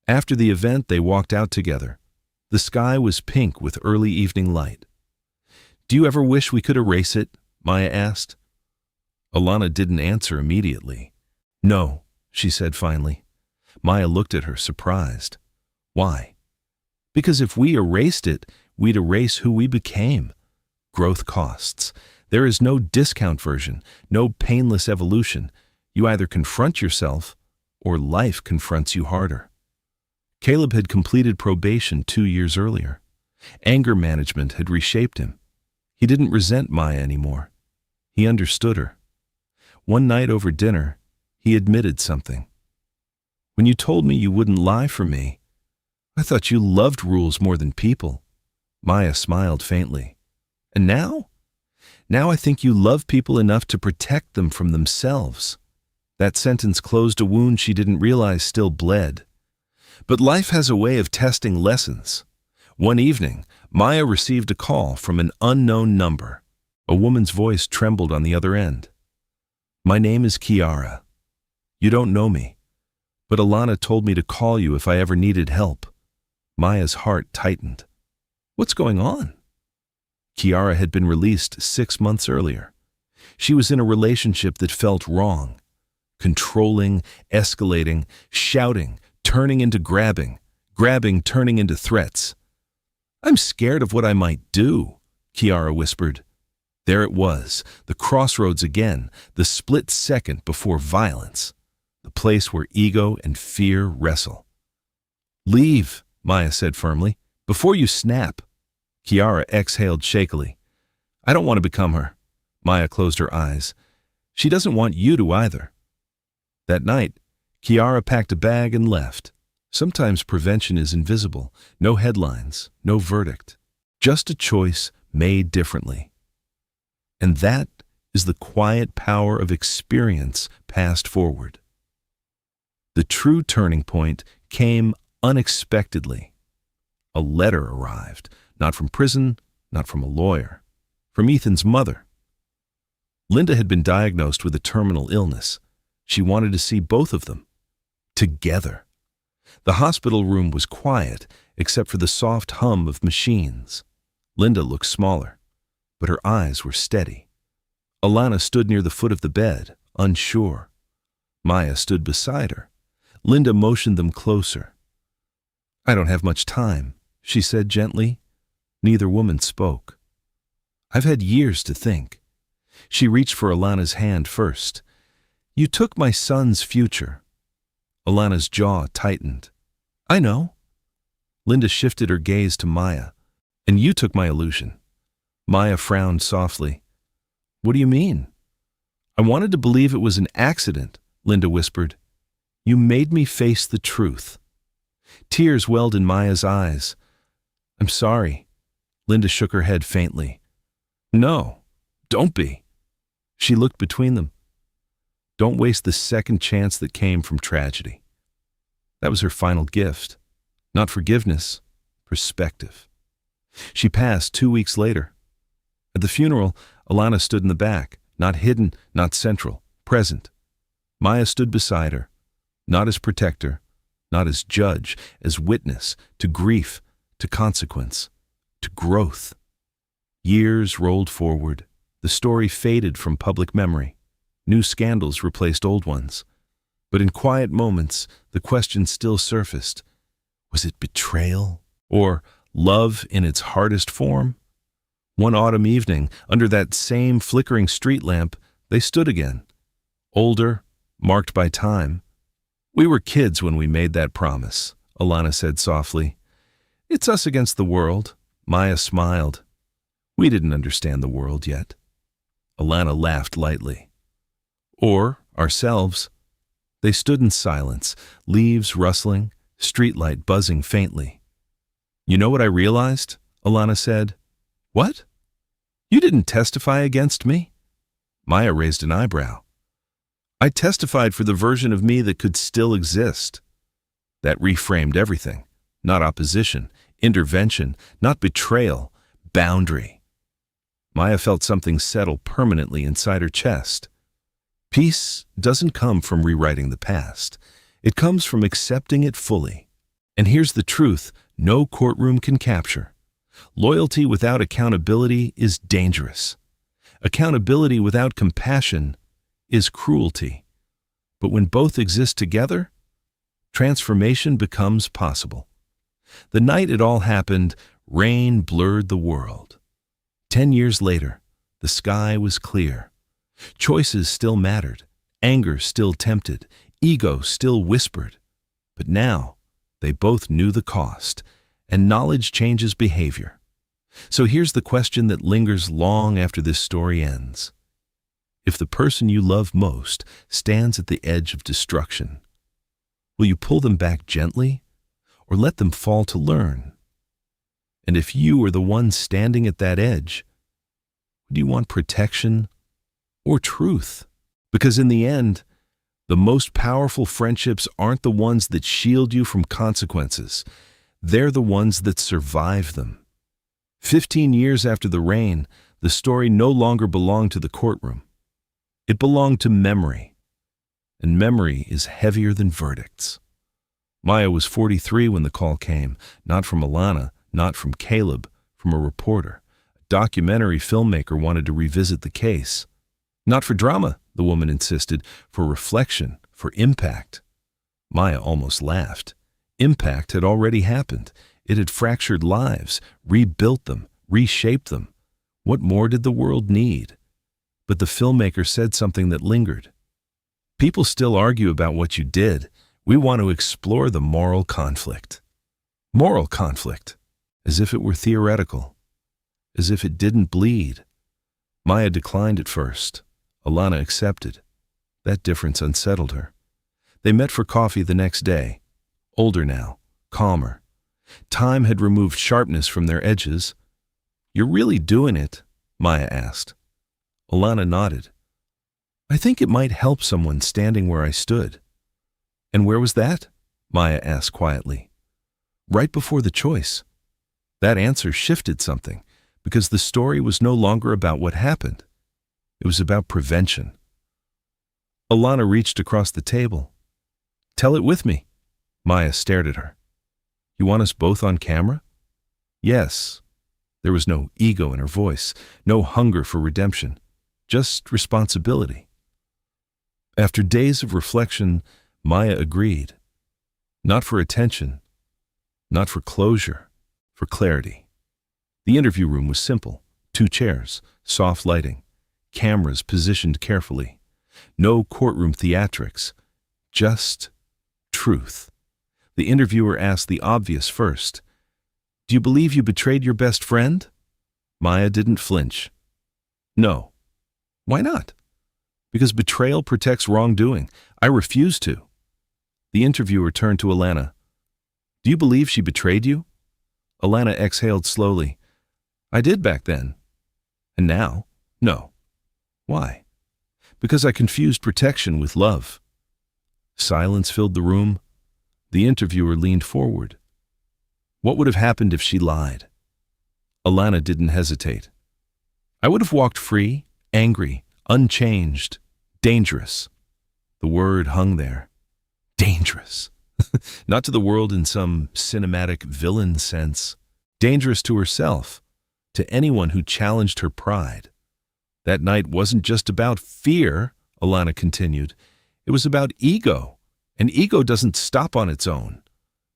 After the event, they walked out together. The sky was pink with early evening light. "Do you ever wish we could erase it?" Maya asked. Alana didn't answer immediately. "No," she said finally. Maya looked at her, surprised. "Why?" "Because if we erased it, we'd erase who we became. Growth costs. There is no discount version, no painless evolution. You either confront yourself, or life confronts you harder." Caleb had completed probation 2 years earlier. Anger management had reshaped him. He didn't resent Maya anymore. He understood her. One night over dinner, he admitted something. "When you told me you wouldn't lie for me, I thought you loved rules more than people." Maya smiled faintly. "And now? Now I think you love people enough to protect them from themselves." That sentence closed a wound she didn't realize still bled. But life has a way of testing lessons. One evening, Maya received a call from an unknown number. A woman's voice trembled on the other end. "My name is Kiara. You don't know me, but Alana told me to call you if I ever needed help." Maya's heart tightened. "What's going on?" Kiara had been released 6 months earlier. She was in a relationship that felt wrong. Controlling, escalating, shouting, turning into grabbing, grabbing turning into threats. "I'm scared of what I might do," Kiara whispered. There it was, the crossroads again, the split second before violence, the place where ego and fear wrestle. "Leave," Maya said firmly, "before you snap." Kiara exhaled shakily. "I don't want to become her." Maya closed her eyes. "She doesn't want you to either." That night, Kiara packed a bag and left. Sometimes prevention is invisible. No headlines, no verdict. Just a choice made differently. And that is the quiet power of experience passed forward. The true turning point came unexpectedly. A letter arrived, not from prison, not from a lawyer, from Ethan's mother. Linda had been diagnosed with a terminal illness. She wanted to see both of them, together. The hospital room was quiet, except for the soft hum of machines. Linda looked smaller, but her eyes were steady. Alana stood near the foot of the bed, unsure. Maya stood beside her. Linda motioned them closer. "I don't have much time," she said gently. Neither woman spoke. "I've had years to think." She reached for Alana's hand first. "You took my son's future." Alana's jaw tightened. "I know." Linda shifted her gaze to Maya. "And you took my illusion." Maya frowned softly. "What do you mean?" "I wanted to believe it was an accident," Linda whispered. "You made me face the truth." Tears welled in Maya's eyes. "I'm sorry." Linda shook her head faintly. "No, don't be." She looked between them. "Don't waste the second chance that came from tragedy." That was her final gift. Not forgiveness, perspective. She passed 2 weeks later. At the funeral, Alana stood in the back, not hidden, not central, present. Maya stood beside her, not as protector, not as judge, as witness to grief, to consequence, to growth. Years rolled forward. The story faded from public memory. New scandals replaced old ones. But in quiet moments, the question still surfaced. Was it betrayal? Or love in its hardest form? One autumn evening, under that same flickering street lamp, they stood again. Older, marked by time. "We were kids when we made that promise," Alana said softly. "It's us against the world." Maya smiled. "We didn't understand the world yet." Alana laughed lightly. "Or ourselves." They stood in silence, leaves rustling, streetlight buzzing faintly. "You know what I realized?" Alana said. "What? You didn't testify against me?" Maya raised an eyebrow. "I testified for the version of me that could still exist." That reframed everything. Not opposition, intervention, not betrayal, boundary. Maya felt something settle permanently inside her chest. Peace doesn't come from rewriting the past. It comes from accepting it fully. And here's the truth no courtroom can capture. Loyalty without accountability is dangerous. Accountability without compassion is cruelty. But when both exist together, transformation becomes possible. The night it all happened, rain blurred the world. 10 years later, the sky was clear. Choices still mattered, anger still tempted, ego still whispered. But now, they both knew the cost, and knowledge changes behavior. So here's the question that lingers long after this story ends. If the person you love most stands at the edge of destruction, will you pull them back gently or let them fall to learn? And if you are the one standing at that edge, do you want protection or truth? Because in the end, the most powerful friendships aren't the ones that shield you from consequences. They're the ones that survive them. 15 years after the rain, the story no longer belonged to the courtroom. It belonged to memory. And memory is heavier than verdicts. Maya was 43 when the call came, not from Alana, not from Caleb, from a reporter. A documentary filmmaker wanted to revisit the case. Not for drama, the woman insisted, for reflection, for impact. Maya almost laughed. Impact had already happened. It had fractured lives, rebuilt them, reshaped them. What more did the world need? But the filmmaker said something that lingered. People still argue about what you did. We want to explore the moral conflict. Moral conflict, as if it were theoretical, as if it didn't bleed. Maya declined at first. Alana accepted. That difference unsettled her. They met for coffee the next day. Older now, calmer. Time had removed sharpness from their edges. "You're really doing it?" Maya asked. Alana nodded. "I think it might help someone standing where I stood." "And where was that?" Maya asked quietly. "Right before the choice." That answer shifted something, because the story was no longer about what happened. It was about prevention. Alana reached across the table. "Tell it with me." Maya stared at her. "You want us both on camera?" "Yes." There was no ego in her voice, no hunger for redemption. just responsibility. After days of reflection, Maya agreed. Not for attention, not for closure, for clarity. The interview room was simple. 2 chairs, soft lighting, cameras positioned carefully. No courtroom theatrics, just truth. The interviewer asked the obvious first. "Do you believe you betrayed your best friend?" Maya didn't flinch. "No." "Why not?" "Because betrayal protects wrongdoing. I refuse to." The interviewer turned to Alana. "Do you believe she betrayed you?" Alana exhaled slowly. "I did back then. And now? No." "Why?" "Because I confused protection with love." Silence filled the room. The interviewer leaned forward. What would have happened if she lied? Alana didn't hesitate. "I would have walked free, angry, unchanged, dangerous." The word hung there. Dangerous. Not to the world in some cinematic villain sense. Dangerous to herself, to anyone who challenged her pride. That night wasn't just about fear, Alana continued. It was about ego, and ego doesn't stop on its own.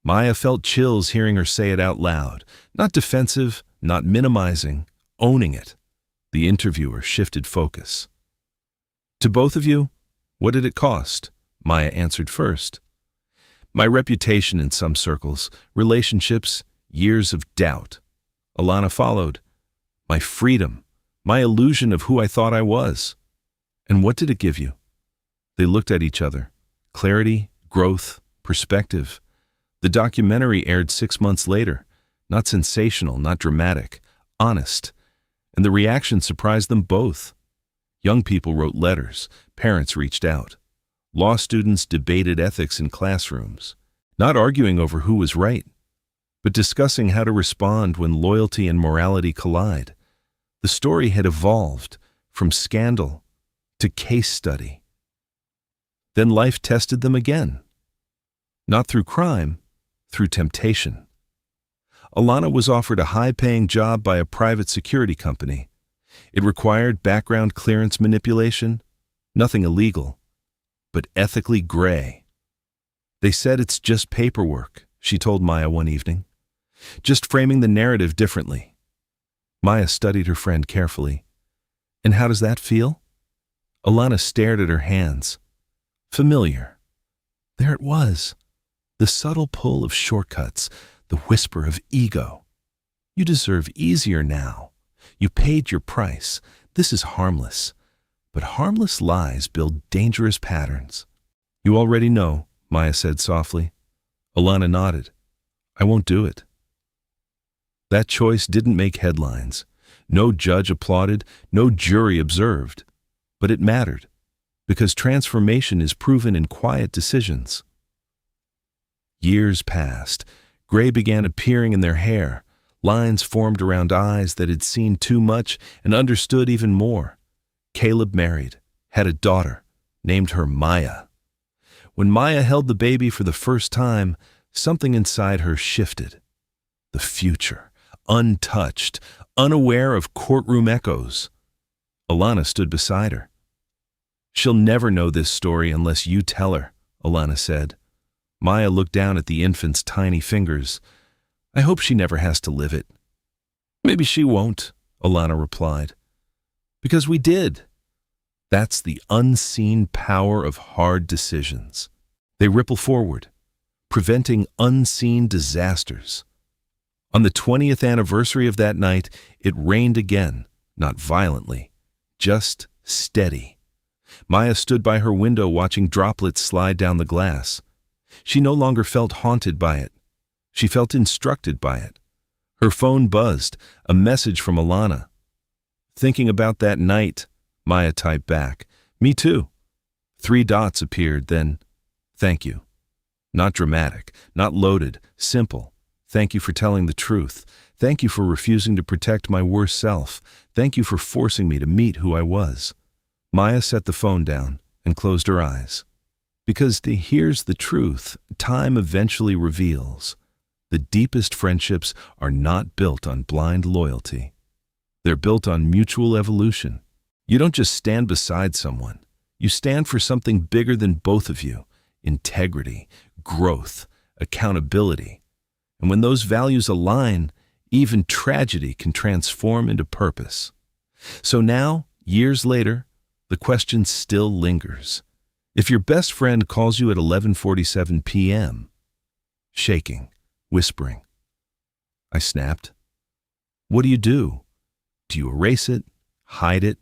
Maya felt chills hearing her say it out loud, not defensive, not minimizing, owning it. The interviewer shifted focus. "To both of you, what did it cost?" Maya answered first. "My reputation in some circles, relationships, years of doubt." Alana followed. "My freedom, my illusion of who I thought I was." "And what did it give you?" They looked at each other. Clarity, growth, perspective. The documentary aired 6 months later. Not sensational, not dramatic, honest. And the reaction surprised them both. Young people wrote letters. Parents reached out. Law students debated ethics in classrooms, not arguing over who was right, but discussing how to respond when loyalty and morality collide. The story had evolved from scandal to case study. Then life tested them again. Not through crime, through temptation. Alana was offered a high-paying job by a private security company. It required background clearance manipulation, nothing illegal, but ethically gray. "They said it's just paperwork," she told Maya one evening. "Just framing the narrative differently." Maya studied her friend carefully. "And how does that feel?" Alana stared at her hands. Familiar. There it was. The subtle pull of shortcuts, the whisper of ego. "You deserve easier now. You paid your price. This is harmless." But harmless lies build dangerous patterns. "You already know," Maya said softly. Alana nodded. "I won't do it." That choice didn't make headlines. No judge applauded, no jury observed. But it mattered, because transformation is proven in quiet decisions. Years passed. Gray began appearing in their hair. Lines formed around eyes that had seen too much and understood even more. Caleb married, had a daughter, named her Maya. When Maya held the baby for the first time, something inside her shifted. The future, untouched, unaware of courtroom echoes. Alana stood beside her. "She'll never know this story unless you tell her," Alana said. Maya looked down at the infant's tiny fingers. "I hope she never has to live it." "Maybe she won't," Alana replied. "Because we did." That's the unseen power of hard decisions. They ripple forward, preventing unseen disasters. On the 20th anniversary of that night, it rained again, not violently, just steady. Maya stood by her window watching droplets slide down the glass. She no longer felt haunted by it. She felt instructed by it. Her phone buzzed, a message from Alana. "Thinking about that night," Maya typed back. "Me too." 3 dots appeared, then, "Thank you." Not dramatic, not loaded, simple. "Thank you for telling the truth. Thank you for refusing to protect my worst self. Thank you for forcing me to meet who I was." Maya set the phone down and closed her eyes. Because here's the truth, time eventually reveals. The deepest friendships are not built on blind loyalty. They're built on mutual evolution. You don't just stand beside someone. You stand for something bigger than both of you: integrity, growth, accountability. And when those values align, even tragedy can transform into purpose. So now, years later, the question still lingers. If your best friend calls you at 11:47 p.m., shaking, whispering, I snapped. What do? Do you erase it, hide it,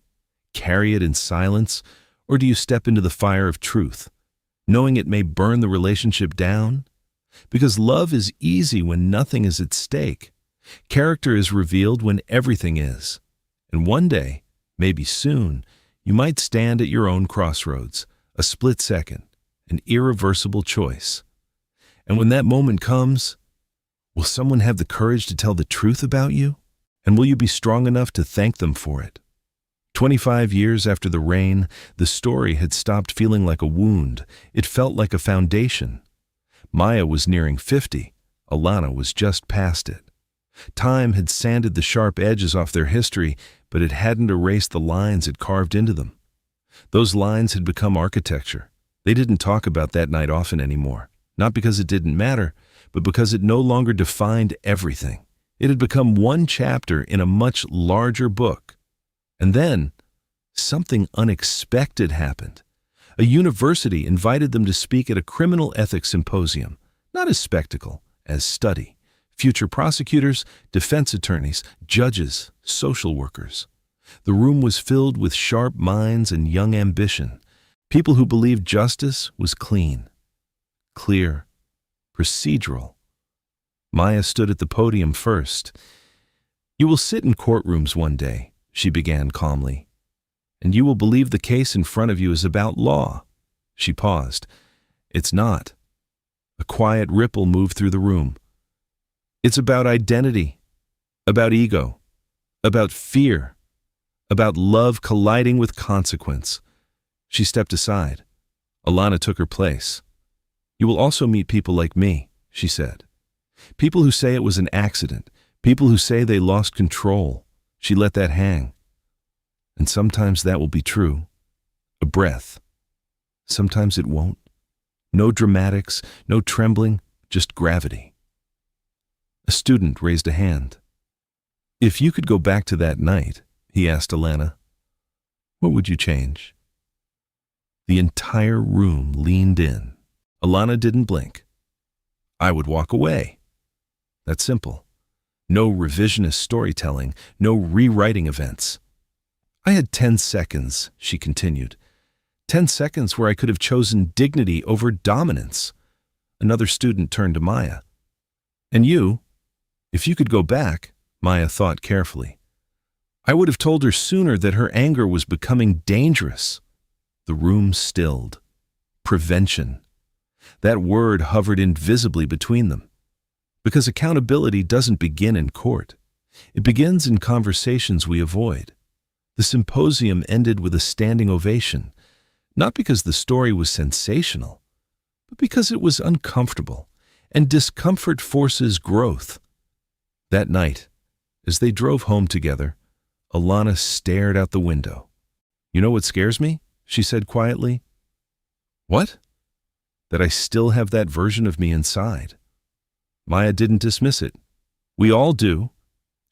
carry it in silence, or do you step into the fire of truth, knowing it may burn the relationship down? Because love is easy when nothing is at stake. Character is revealed when everything is. And one day, maybe soon, you might stand at your own crossroads, a split second, an irreversible choice. And when that moment comes, will someone have the courage to tell the truth about you? And will you be strong enough to thank them for it? 25 years after the rain, the story had stopped feeling like a wound. It felt like a foundation. Maya was nearing 50. Alana was just past it. Time had sanded the sharp edges off their history, but it hadn't erased the lines it carved into them. Those lines had become architecture. They didn't talk about that night often anymore, not because it didn't matter, but because it no longer defined everything. It had become one chapter in a much larger book. And then, something unexpected happened. A university invited them to speak at a criminal ethics symposium, not as spectacle, as study. Future prosecutors, defense attorneys, judges, social workers. The room was filled with sharp minds and young ambition, people who believed justice was clean, clear, procedural. Maya stood at the podium first. You will sit in courtrooms one day, she began calmly, and you will believe the case in front of you is about law. She paused. It's not. A quiet ripple moved through the room. It's about identity, about ego, about fear, about love colliding with consequence. She stepped aside. Alana took her place. You will also meet people like me, she said. People who say it was an accident, people who say they lost control. She let that hang. And sometimes that will be true. A breath. Sometimes it won't. No dramatics, no trembling, just gravity. A student raised a hand. If you could go back to that night, he asked Alana, what would you change? The entire room leaned in. Alana didn't blink. I would walk away. That's simple. No revisionist storytelling, no rewriting events. I had 10 seconds, she continued. 10 seconds where I could have chosen dignity over dominance. Another student turned to Maya. And you? If you could go back, Maya thought carefully. I would have told her sooner that her anger was becoming dangerous. The room stilled. Prevention. That word hovered invisibly between them. Because accountability doesn't begin in court. It begins in conversations we avoid. The symposium ended with a standing ovation, not because the story was sensational, but because it was uncomfortable, and discomfort forces growth. That night, as they drove home together, Alana stared out the window. You know what scares me? She said quietly. What? That I still have that version of me inside. Maya didn't dismiss it. We all do.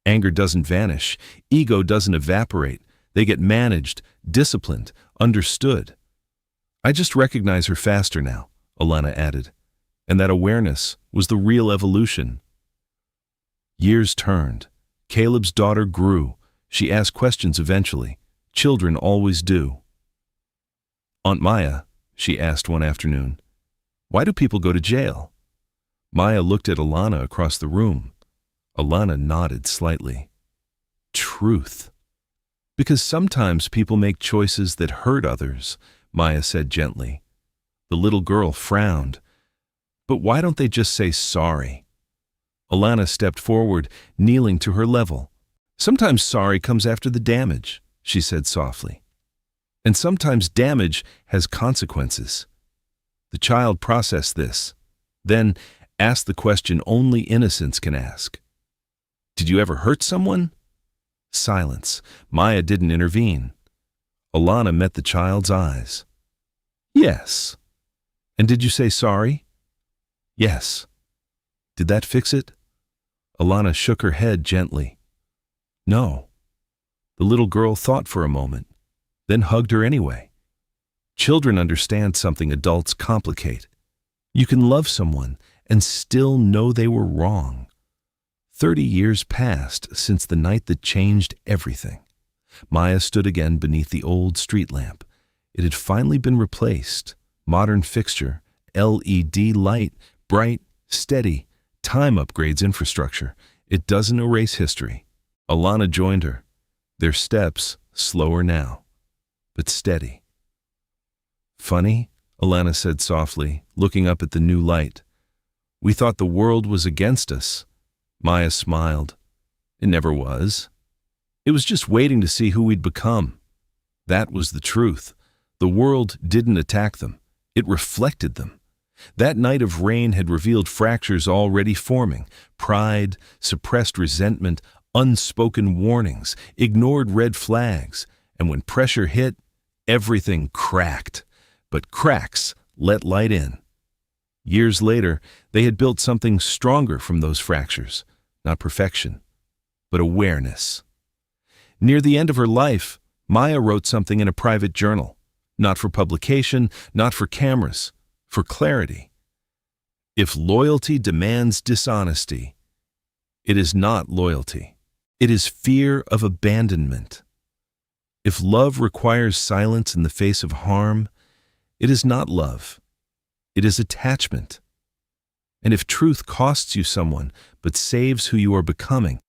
Anger doesn't vanish. Ego doesn't evaporate. They get managed, disciplined, understood. I just recognize her faster now, Alana added, and that awareness was the real evolution. Years turned. Caleb's daughter grew. She asked questions eventually. Children always do. Aunt Maya, she asked one afternoon, why do people go to jail? Maya looked at Alana across the room. Alana nodded slightly. Truth. Because sometimes people make choices that hurt others, Maya said gently. The little girl frowned. But why don't they just say sorry? Alana stepped forward, kneeling to her level. Sometimes sorry comes after the damage, she said softly. And sometimes damage has consequences. The child processed this, then asked the question only innocence can ask. Did you ever hurt someone? Silence. Maya didn't intervene. Alana met the child's eyes. Yes. And did you say sorry? Yes. Did that fix it? Alana shook her head gently. No. The little girl thought for a moment, then hugged her anyway. Children understand something adults complicate. You can love someone and still know they were wrong. 30 years passed since the night that changed everything. Maya stood again beneath the old street lamp. It had finally been replaced. Modern fixture, LED light, bright, steady, time upgrades infrastructure. It doesn't erase history. Alana joined her. Their steps slower now, but steady. Funny, Alana said softly, looking up at the new light. We thought the world was against us. Maya smiled. It never was. It was just waiting to see who we'd become. That was the truth. The world didn't attack them. It reflected them. That night of rain had revealed fractures already forming: pride, suppressed resentment, unspoken warnings, ignored red flags. And when pressure hit, everything cracked. But cracks let light in. Years later, they had built something stronger from those fractures. Not perfection, but awareness. Near the end of her life, Maya wrote something in a private journal. Not for publication, not for cameras, for clarity. If loyalty demands dishonesty, it is not loyalty. It is fear of abandonment. If love requires silence in the face of harm, it is not love. It is attachment. And if truth costs you someone but saves who you are becoming,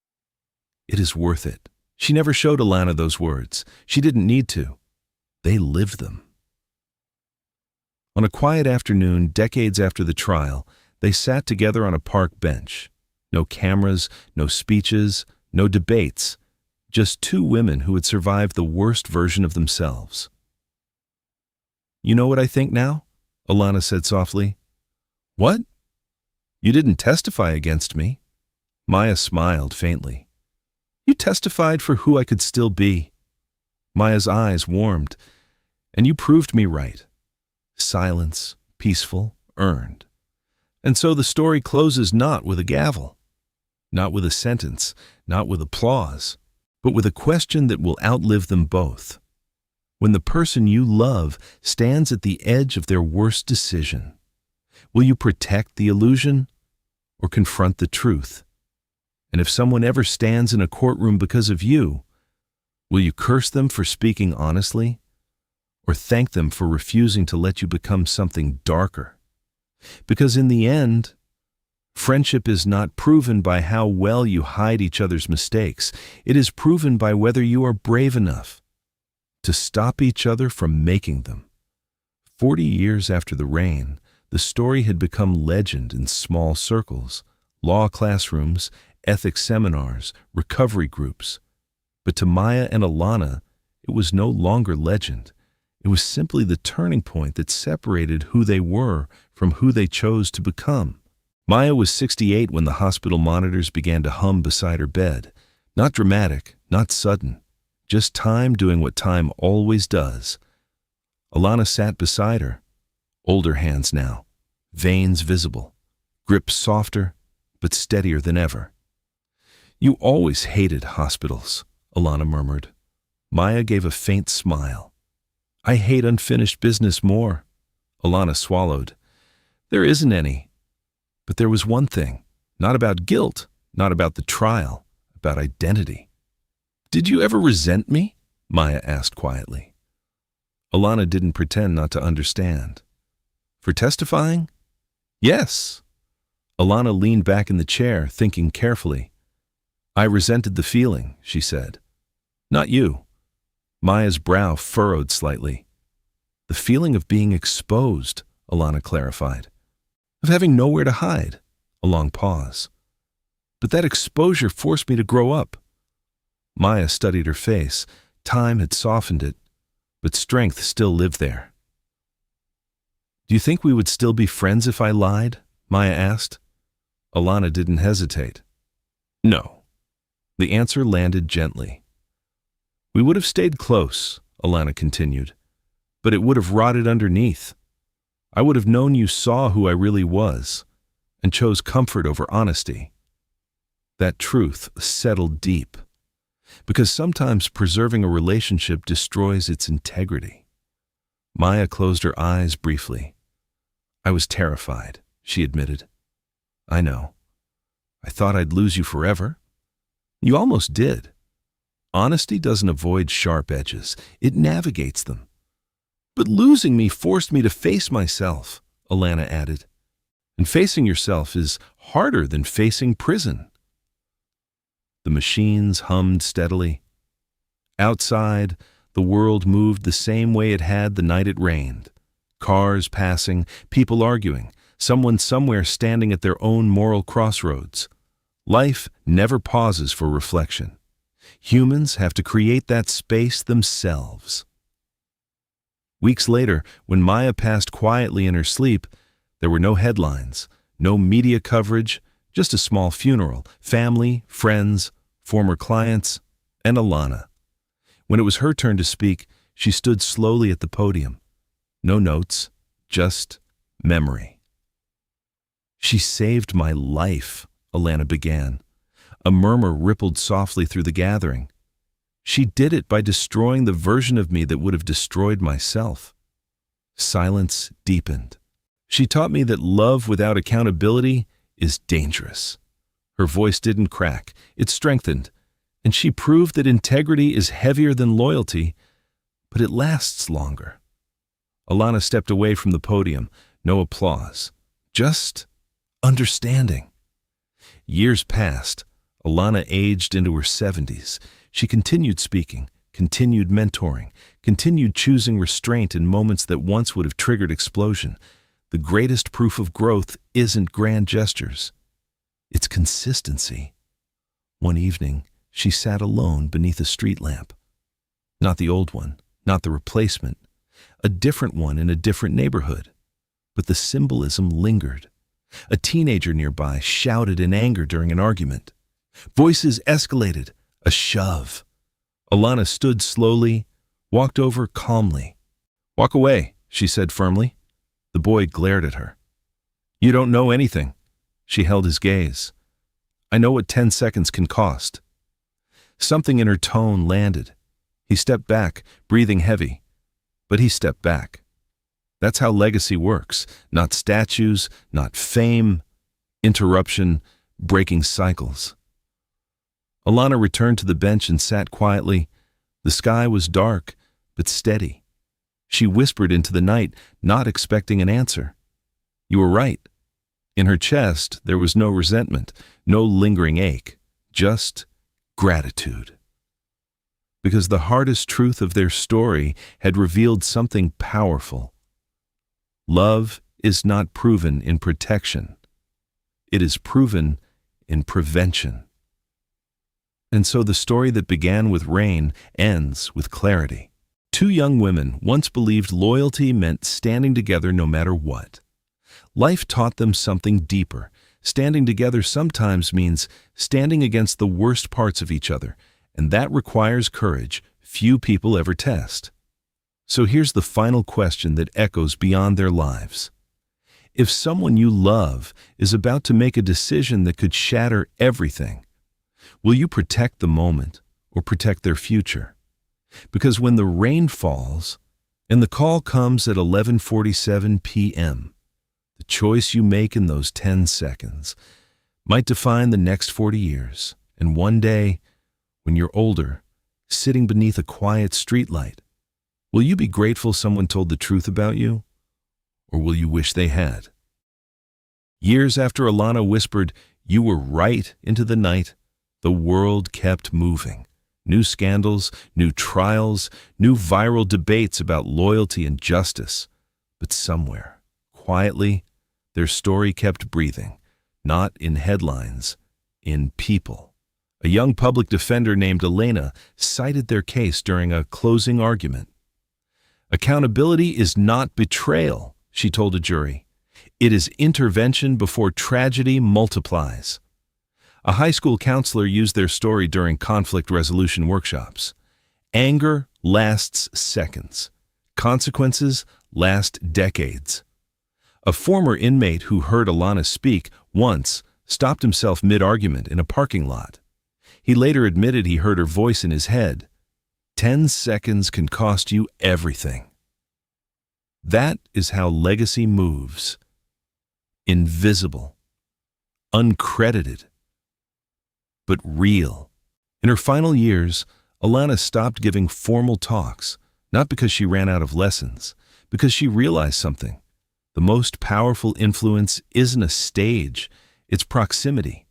it is worth it. She never showed Alana those words. She didn't need to. They lived them. On a quiet afternoon, decades after the trial, they sat together on a park bench. No cameras, no speeches, no debates. Just two women who had survived the worst version of themselves. You know what I think now? Alana said softly. What? You didn't testify against me. Maya smiled faintly. You testified for who I could still be. Maya's eyes warmed. And you proved me right. Silence, peaceful, earned. And so the story closes not with a gavel, not with a sentence, not with applause, but with a question that will outlive them both. When the person you love stands at the edge of their worst decision, will you protect the illusion or confront the truth? And if someone ever stands in a courtroom because of you, will you curse them for speaking honestly or thank them for refusing to let you become something darker? Because in the end, friendship is not proven by how well you hide each other's mistakes. It is proven by whether you are brave enough to stop each other from making them. 40 years after the rain, the story had become legend in small circles, law classrooms, ethics seminars, recovery groups. But to Maya and Alana, it was no longer legend. It was simply the turning point that separated who they were from who they chose to become. Maya was 68 when the hospital monitors began to hum beside her bed. Not dramatic, not sudden. Just time doing what time always does. Alana sat beside her. Older hands now, veins visible, grip softer but steadier than ever. You always hated hospitals, Alana murmured. Maya gave a faint smile. I hate unfinished business more. Alana swallowed. There isn't any. But there was one thing, not about guilt, not about the trial, about identity. Did you ever resent me? Maya asked quietly. Alana didn't pretend not to understand. For testifying? Yes. Alana leaned back in the chair, thinking carefully. I resented the feeling, she said. Not you. Maya's brow furrowed slightly. The feeling of being exposed, Alana clarified. Of having nowhere to hide. A long pause. But that exposure forced me to grow up. Maya studied her face. Time had softened it, but strength still lived there. Do you think we would still be friends if I lied? Maya asked. Alana didn't hesitate. No. The answer landed gently. We would have stayed close, Alana continued, but it would have rotted underneath. I would have known you saw who I really was and chose comfort over honesty. That truth settled deep, because sometimes preserving a relationship destroys its integrity. Maya closed her eyes briefly. I was terrified, she admitted. I know. I thought I'd lose you forever. You almost did. Honesty doesn't avoid sharp edges, it navigates them. But losing me forced me to face myself, Alana added. And facing yourself is harder than facing prison. The machines hummed steadily. Outside, the world moved the same way it had the night it rained. Cars passing, people arguing, someone somewhere standing at their own moral crossroads. Life never pauses for reflection. Humans have to create that space themselves. Weeks later, when Maya passed quietly in her sleep, there were no headlines, no media coverage, just a small funeral, family, friends, former clients, and Alana. When it was her turn to speak, she stood slowly at the podium. No notes, just memory. She saved my life, Alana began. A murmur rippled softly through the gathering. She did it by destroying the version of me that would have destroyed myself. Silence deepened. She taught me that love without accountability is dangerous. Her voice didn't crack, it strengthened, and she proved that integrity is heavier than loyalty, but it lasts longer. Alana stepped away from the podium, no applause, just understanding. Years passed. Alana aged into her 70s. She continued speaking, continued mentoring, continued choosing restraint in moments that once would have triggered explosion. The greatest proof of growth isn't grand gestures. It's consistency. One evening, she sat alone beneath a street lamp. Not the old one, not the replacement, a different one in a different neighborhood. But the symbolism lingered. A teenager nearby shouted in anger during an argument. Voices escalated, a shove. Alana stood slowly, walked over calmly. Walk away, she said firmly. The boy glared at her. You don't know anything. She held his gaze. I know what 10 seconds can cost. Something in her tone landed. He stepped back, breathing heavy. But he stepped back. That's how legacy works. Not statues, not fame, interruption, breaking cycles. Alana returned to the bench and sat quietly. The sky was dark, but steady. She whispered into the night, not expecting an answer. You were right. In her chest, there was no resentment, no lingering ache, just gratitude. Because the hardest truth of their story had revealed something powerful. Love is not proven in protection. It is proven in prevention. And so the story that began with rain ends with clarity. Two young women once believed loyalty meant standing together no matter what. Life taught them something deeper. Standing together sometimes means standing against the worst parts of each other, and that requires courage few people ever test. So here's the final question that echoes beyond their lives. If someone you love is about to make a decision that could shatter everything, will you protect the moment or protect their future? Because when the rain falls and the call comes at 11:47 p.m., the choice you make in those 10 seconds might define the next 40 years. And one day, when you're older, sitting beneath a quiet streetlight, will you be grateful someone told the truth about you? Or will you wish they had? Years after Alana whispered, "You were right," into the night, the world kept moving. New scandals, new trials, new viral debates about loyalty and justice. But somewhere, quietly, their story kept breathing, not in headlines, in people. A young public defender named Alana cited their case during a closing argument. Accountability is not betrayal, she told a jury. It is intervention before tragedy multiplies. A high school counselor used their story during conflict resolution workshops. Anger lasts seconds. Consequences last decades. A former inmate who heard Alana speak once stopped himself mid-argument in a parking lot. He later admitted he heard her voice in his head. 10 seconds can cost you everything. That is how legacy moves. Invisible, uncredited, but real. In her final years, Alana stopped giving formal talks, not because she ran out of lessons, because she realized something. The most powerful influence isn't a stage, it's proximity.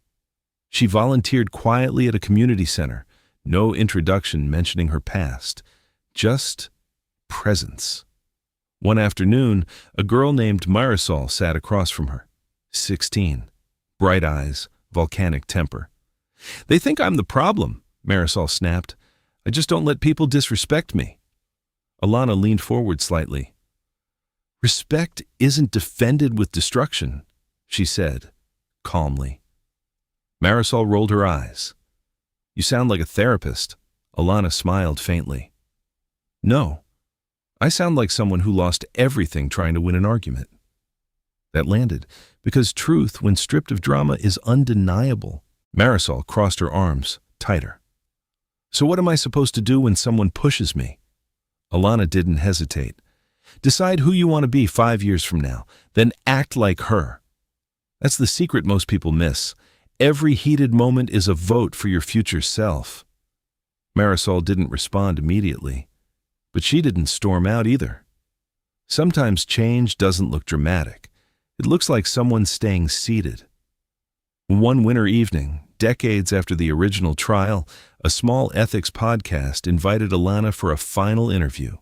She volunteered quietly at a community center, no introduction mentioning her past, just presence. One afternoon, a girl named Marisol sat across from her, 16, bright eyes, volcanic temper. "They think I'm the problem," Marisol snapped. "I just don't let people disrespect me." Alana leaned forward slightly. "Respect isn't defended with destruction," she said, calmly. Marisol rolled her eyes. "You sound like a therapist." Alana smiled faintly. "No, I sound like someone who lost everything trying to win an argument." That landed, because truth, when stripped of drama, is undeniable. Marisol crossed her arms tighter. "So what am I supposed to do when someone pushes me?" Alana didn't hesitate. "Decide who you want to be 5 years from now, then act like her." That's the secret most people miss. Every heated moment is a vote for your future self. Marisol didn't respond immediately, but she didn't storm out either. Sometimes change doesn't look dramatic. It looks like someone staying seated. One winter evening, decades after the original trial, a small ethics podcast invited Alana for a final interview.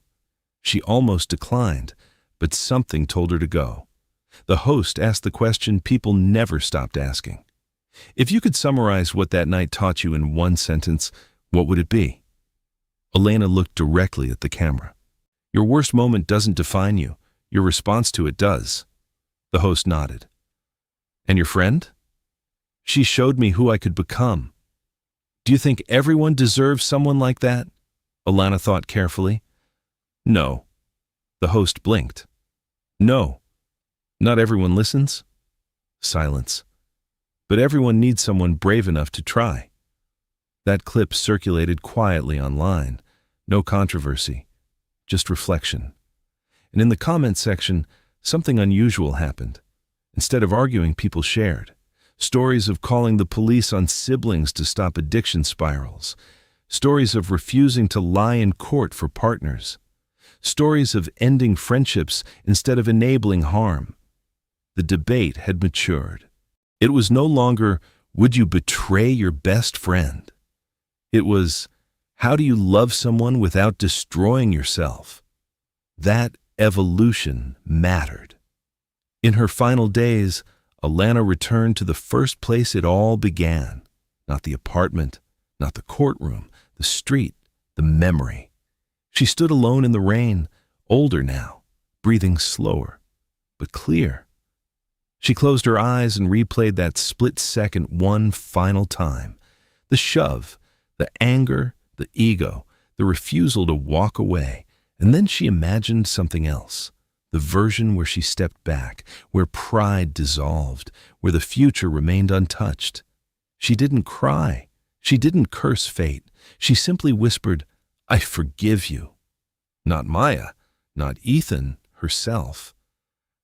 She almost declined, but something told her to go. The host asked the question people never stopped asking. If you could summarize what that night taught you in one sentence, what would it be? Alana looked directly at the camera. Your worst moment doesn't define you. Your response to it does. The host nodded. And your friend? She showed me who I could become. Do you think everyone deserves someone like that? Alana thought carefully. No. The host blinked. No. Not everyone listens? Silence. But everyone needs someone brave enough to try. That clip circulated quietly online. No controversy, just reflection. And in the comment section, something unusual happened. Instead of arguing, people shared. Stories of calling the police on siblings to stop addiction spirals. Stories of refusing to lie in court for partners. Stories of ending friendships instead of enabling harm. The debate had matured. It was no longer, would you betray your best friend? It was, how do you love someone without destroying yourself? That evolution mattered. In her final days, Alana returned to the first place it all began. Not the apartment, not the courtroom, the street, the memory. She stood alone in the rain, older now, breathing slower, but clear. She closed her eyes and replayed that split second one final time. The shove, the anger, the ego, the refusal to walk away. And then she imagined something else. The version where she stepped back, where pride dissolved, where the future remained untouched. She didn't cry. She didn't curse fate. She simply whispered, I forgive you. Not Maya, not Ethan, herself.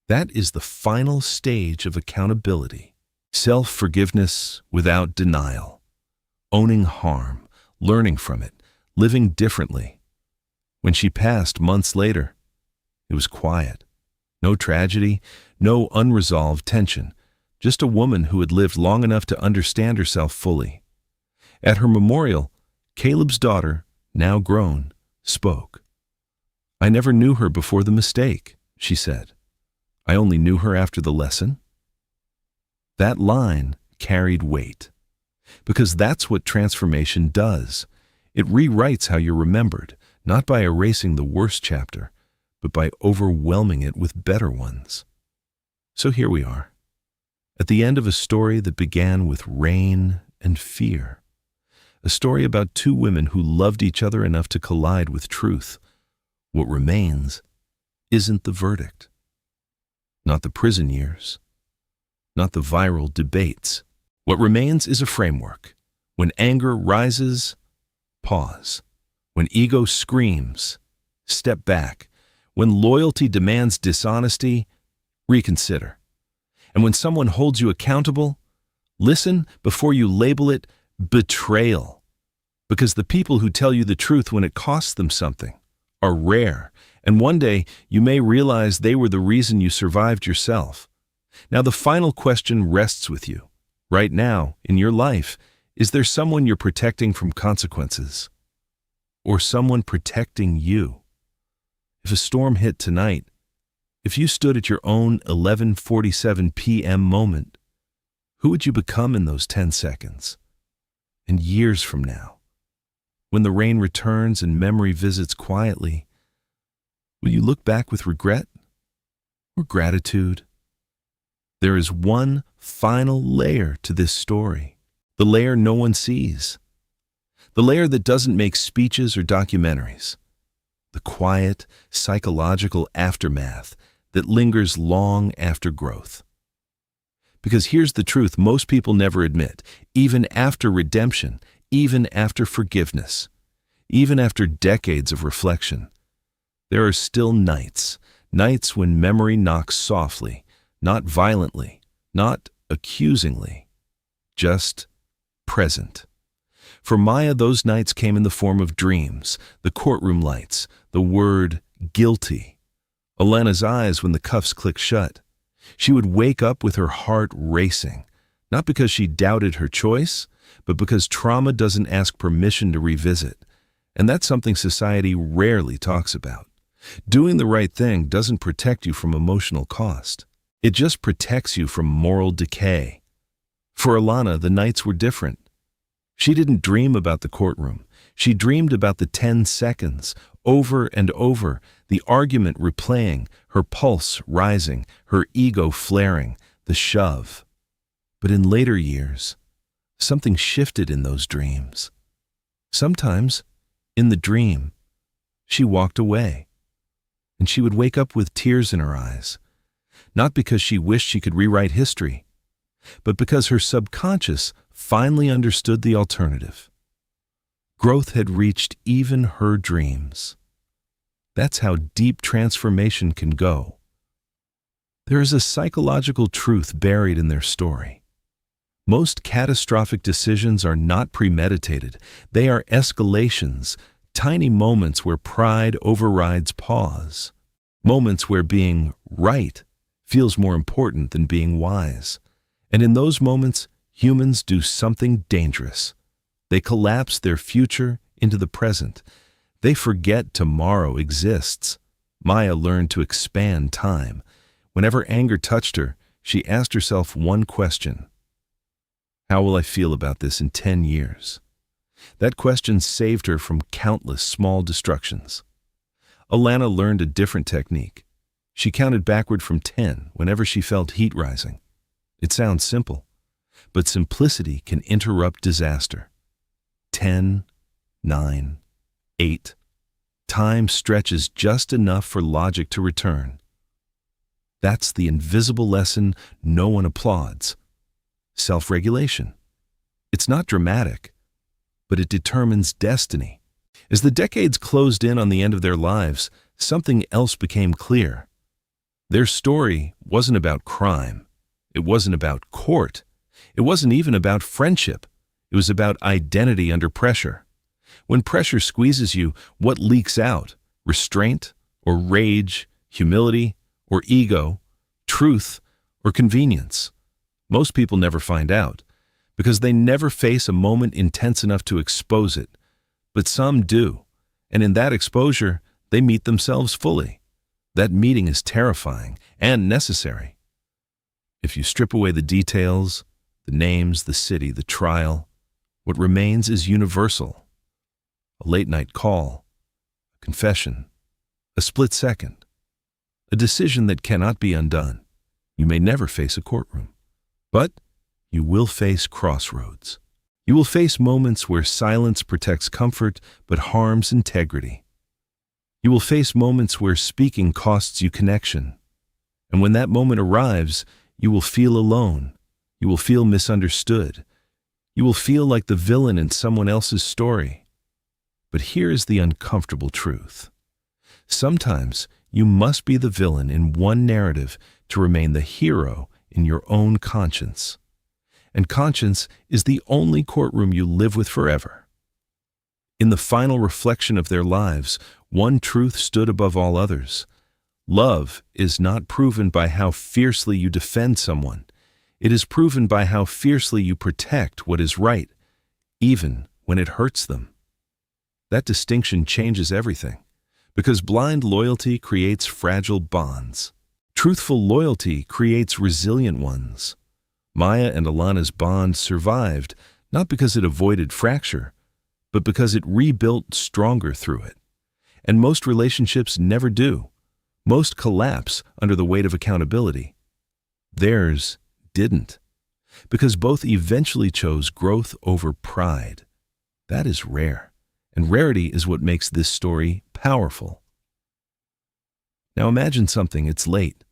That is the final stage of accountability. Self-forgiveness without denial. Owning harm, learning from it, living differently. When she passed months later, it was quiet. No tragedy, no unresolved tension. Just a woman who had lived long enough to understand herself fully. At her memorial, Caleb's daughter, now grown, spoke. I never knew her before the mistake, she said. I only knew her after the lesson. That line carried weight. Because that's what transformation does. It rewrites how you're remembered, not by erasing the worst chapter, but by overwhelming it with better ones. So here we are, at the end of a story that began with rain and fear. A story about two women who loved each other enough to collide with truth. What remains isn't the verdict, not the prison years, not the viral debates. What remains is a framework. When anger rises, pause. When ego screams, step back. When loyalty demands dishonesty, reconsider. And when someone holds you accountable, listen before you label it betrayal. Because the people who tell you the truth when it costs them something are rare, and one day you may realize they were the reason you survived yourself. Now the final question rests with you. Right now, in your life, is there someone you're protecting from consequences? Or someone protecting you? If a storm hit tonight, if you stood at your own 11:47 p.m. moment, who would you become in those 10 seconds? And years from now, when the rain returns and memory visits quietly, will you look back with regret or gratitude? There is one final layer to this story, the layer no one sees, the layer that doesn't make speeches or documentaries, the quiet, psychological aftermath that lingers long after growth. Because here's the truth most people never admit, even after redemption, even after forgiveness, even after decades of reflection, there are still nights when memory knocks softly, not violently, not accusingly, just present. For Maya, those nights came in the form of dreams, the courtroom lights, the word guilty, Alana's eyes when the cuffs clicked shut. She would wake up with her heart racing, not because she doubted her choice, but because trauma doesn't ask permission to revisit. And that's something society rarely talks about. Doing the right thing doesn't protect you from emotional cost. It just protects you from moral decay. For Alana, the nights were different. She didn't dream about the courtroom. She dreamed about the 10 seconds, over and over, the argument replaying, her pulse rising, her ego flaring, the shove. But in later years, something shifted in those dreams. Sometimes, in the dream, she walked away, and she would wake up with tears in her eyes, not because she wished she could rewrite history, but because her subconscious finally understood the alternative. Growth had reached even her dreams. That's how deep transformation can go. There is a psychological truth buried in their story. Most catastrophic decisions are not premeditated. They are escalations, tiny moments where pride overrides pause, moments where being right feels more important than being wise. And in those moments, humans do something dangerous. They collapse their future into the present. They forget tomorrow exists. Maya learned to expand time. Whenever anger touched her, she asked herself one question: how will I feel about this in 10 years? That question saved her from countless small destructions. Alana learned a different technique. She counted backward from 10 whenever she felt heat rising. It sounds simple, but simplicity can interrupt disaster. 10, 9, 8. Time stretches just enough for logic to return. That's the invisible lesson no one applauds. Self-regulation. It's not dramatic, but it determines destiny. As the decades closed in on the end of their lives, something else became clear. Their story wasn't about crime. It wasn't about court. It wasn't even about friendship. It was about identity under pressure. When pressure squeezes you, what leaks out? Restraint or rage, humility or ego, truth or convenience? Most people never find out, because they never face a moment intense enough to expose it. But some do, and in that exposure, they meet themselves fully. That meeting is terrifying and necessary. If you strip away the details, the names, the city, the trial, what remains is universal. A late-night call, a confession, a split second, a decision that cannot be undone. You may never face a courtroom, but you will face crossroads. You will face moments where silence protects comfort but harms integrity. You will face moments where speaking costs you connection. And when that moment arrives, you will feel alone. You will feel misunderstood. You will feel like the villain in someone else's story. But here is the uncomfortable truth. Sometimes you must be the villain in one narrative to remain the hero in your own conscience. And conscience is the only courtroom you live with forever. In the final reflection of their lives, one truth stood above all others. Love is not proven by how fiercely you defend someone. It is proven by how fiercely you protect what is right, even when it hurts them. That distinction changes everything, because blind loyalty creates fragile bonds. Truthful loyalty creates resilient ones. Maya and Alana's bond survived not because it avoided fracture, but because it rebuilt stronger through it. And most relationships never do. Most collapse under the weight of accountability. Theirs didn't, because both eventually chose growth over pride. That is rare, and rarity is what makes this story powerful. Now imagine something, it's late.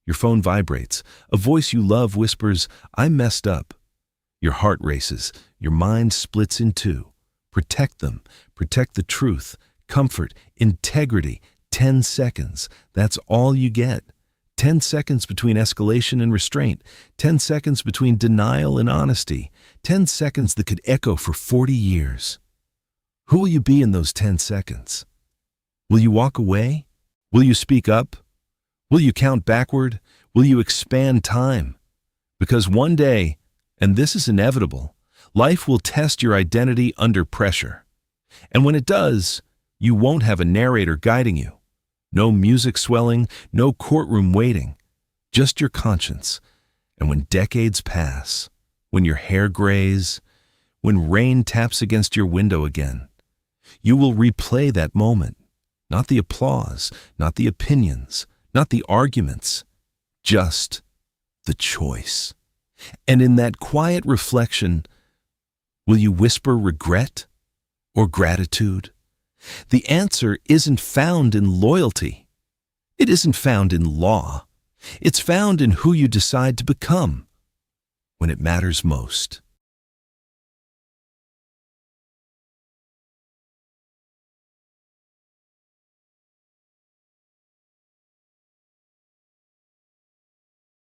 Your phone vibrates. A voice you love whispers, "I messed up." Your heart races. Your mind splits in two. Protect them. Protect the truth, comfort, integrity. 10 seconds. That's all you get. 10 seconds between escalation and restraint. 10 seconds between denial and honesty. 10 seconds that could echo for 40 years. Who will you be in those 10 seconds? Will you walk away? Will you speak up? Will you count backward? Will you expand time? Because one day, and this is inevitable, life will test your identity under pressure. And when it does, you won't have a narrator guiding you. No music swelling, no courtroom waiting, just your conscience. And when decades pass, when your hair grays, when rain taps against your window again, you will replay that moment. Not the applause, not the opinions, not the arguments, just the choice. And in that quiet reflection, will you whisper regret or gratitude? The answer isn't found in loyalty. It isn't found in law. It's found in who you decide to become when it matters most.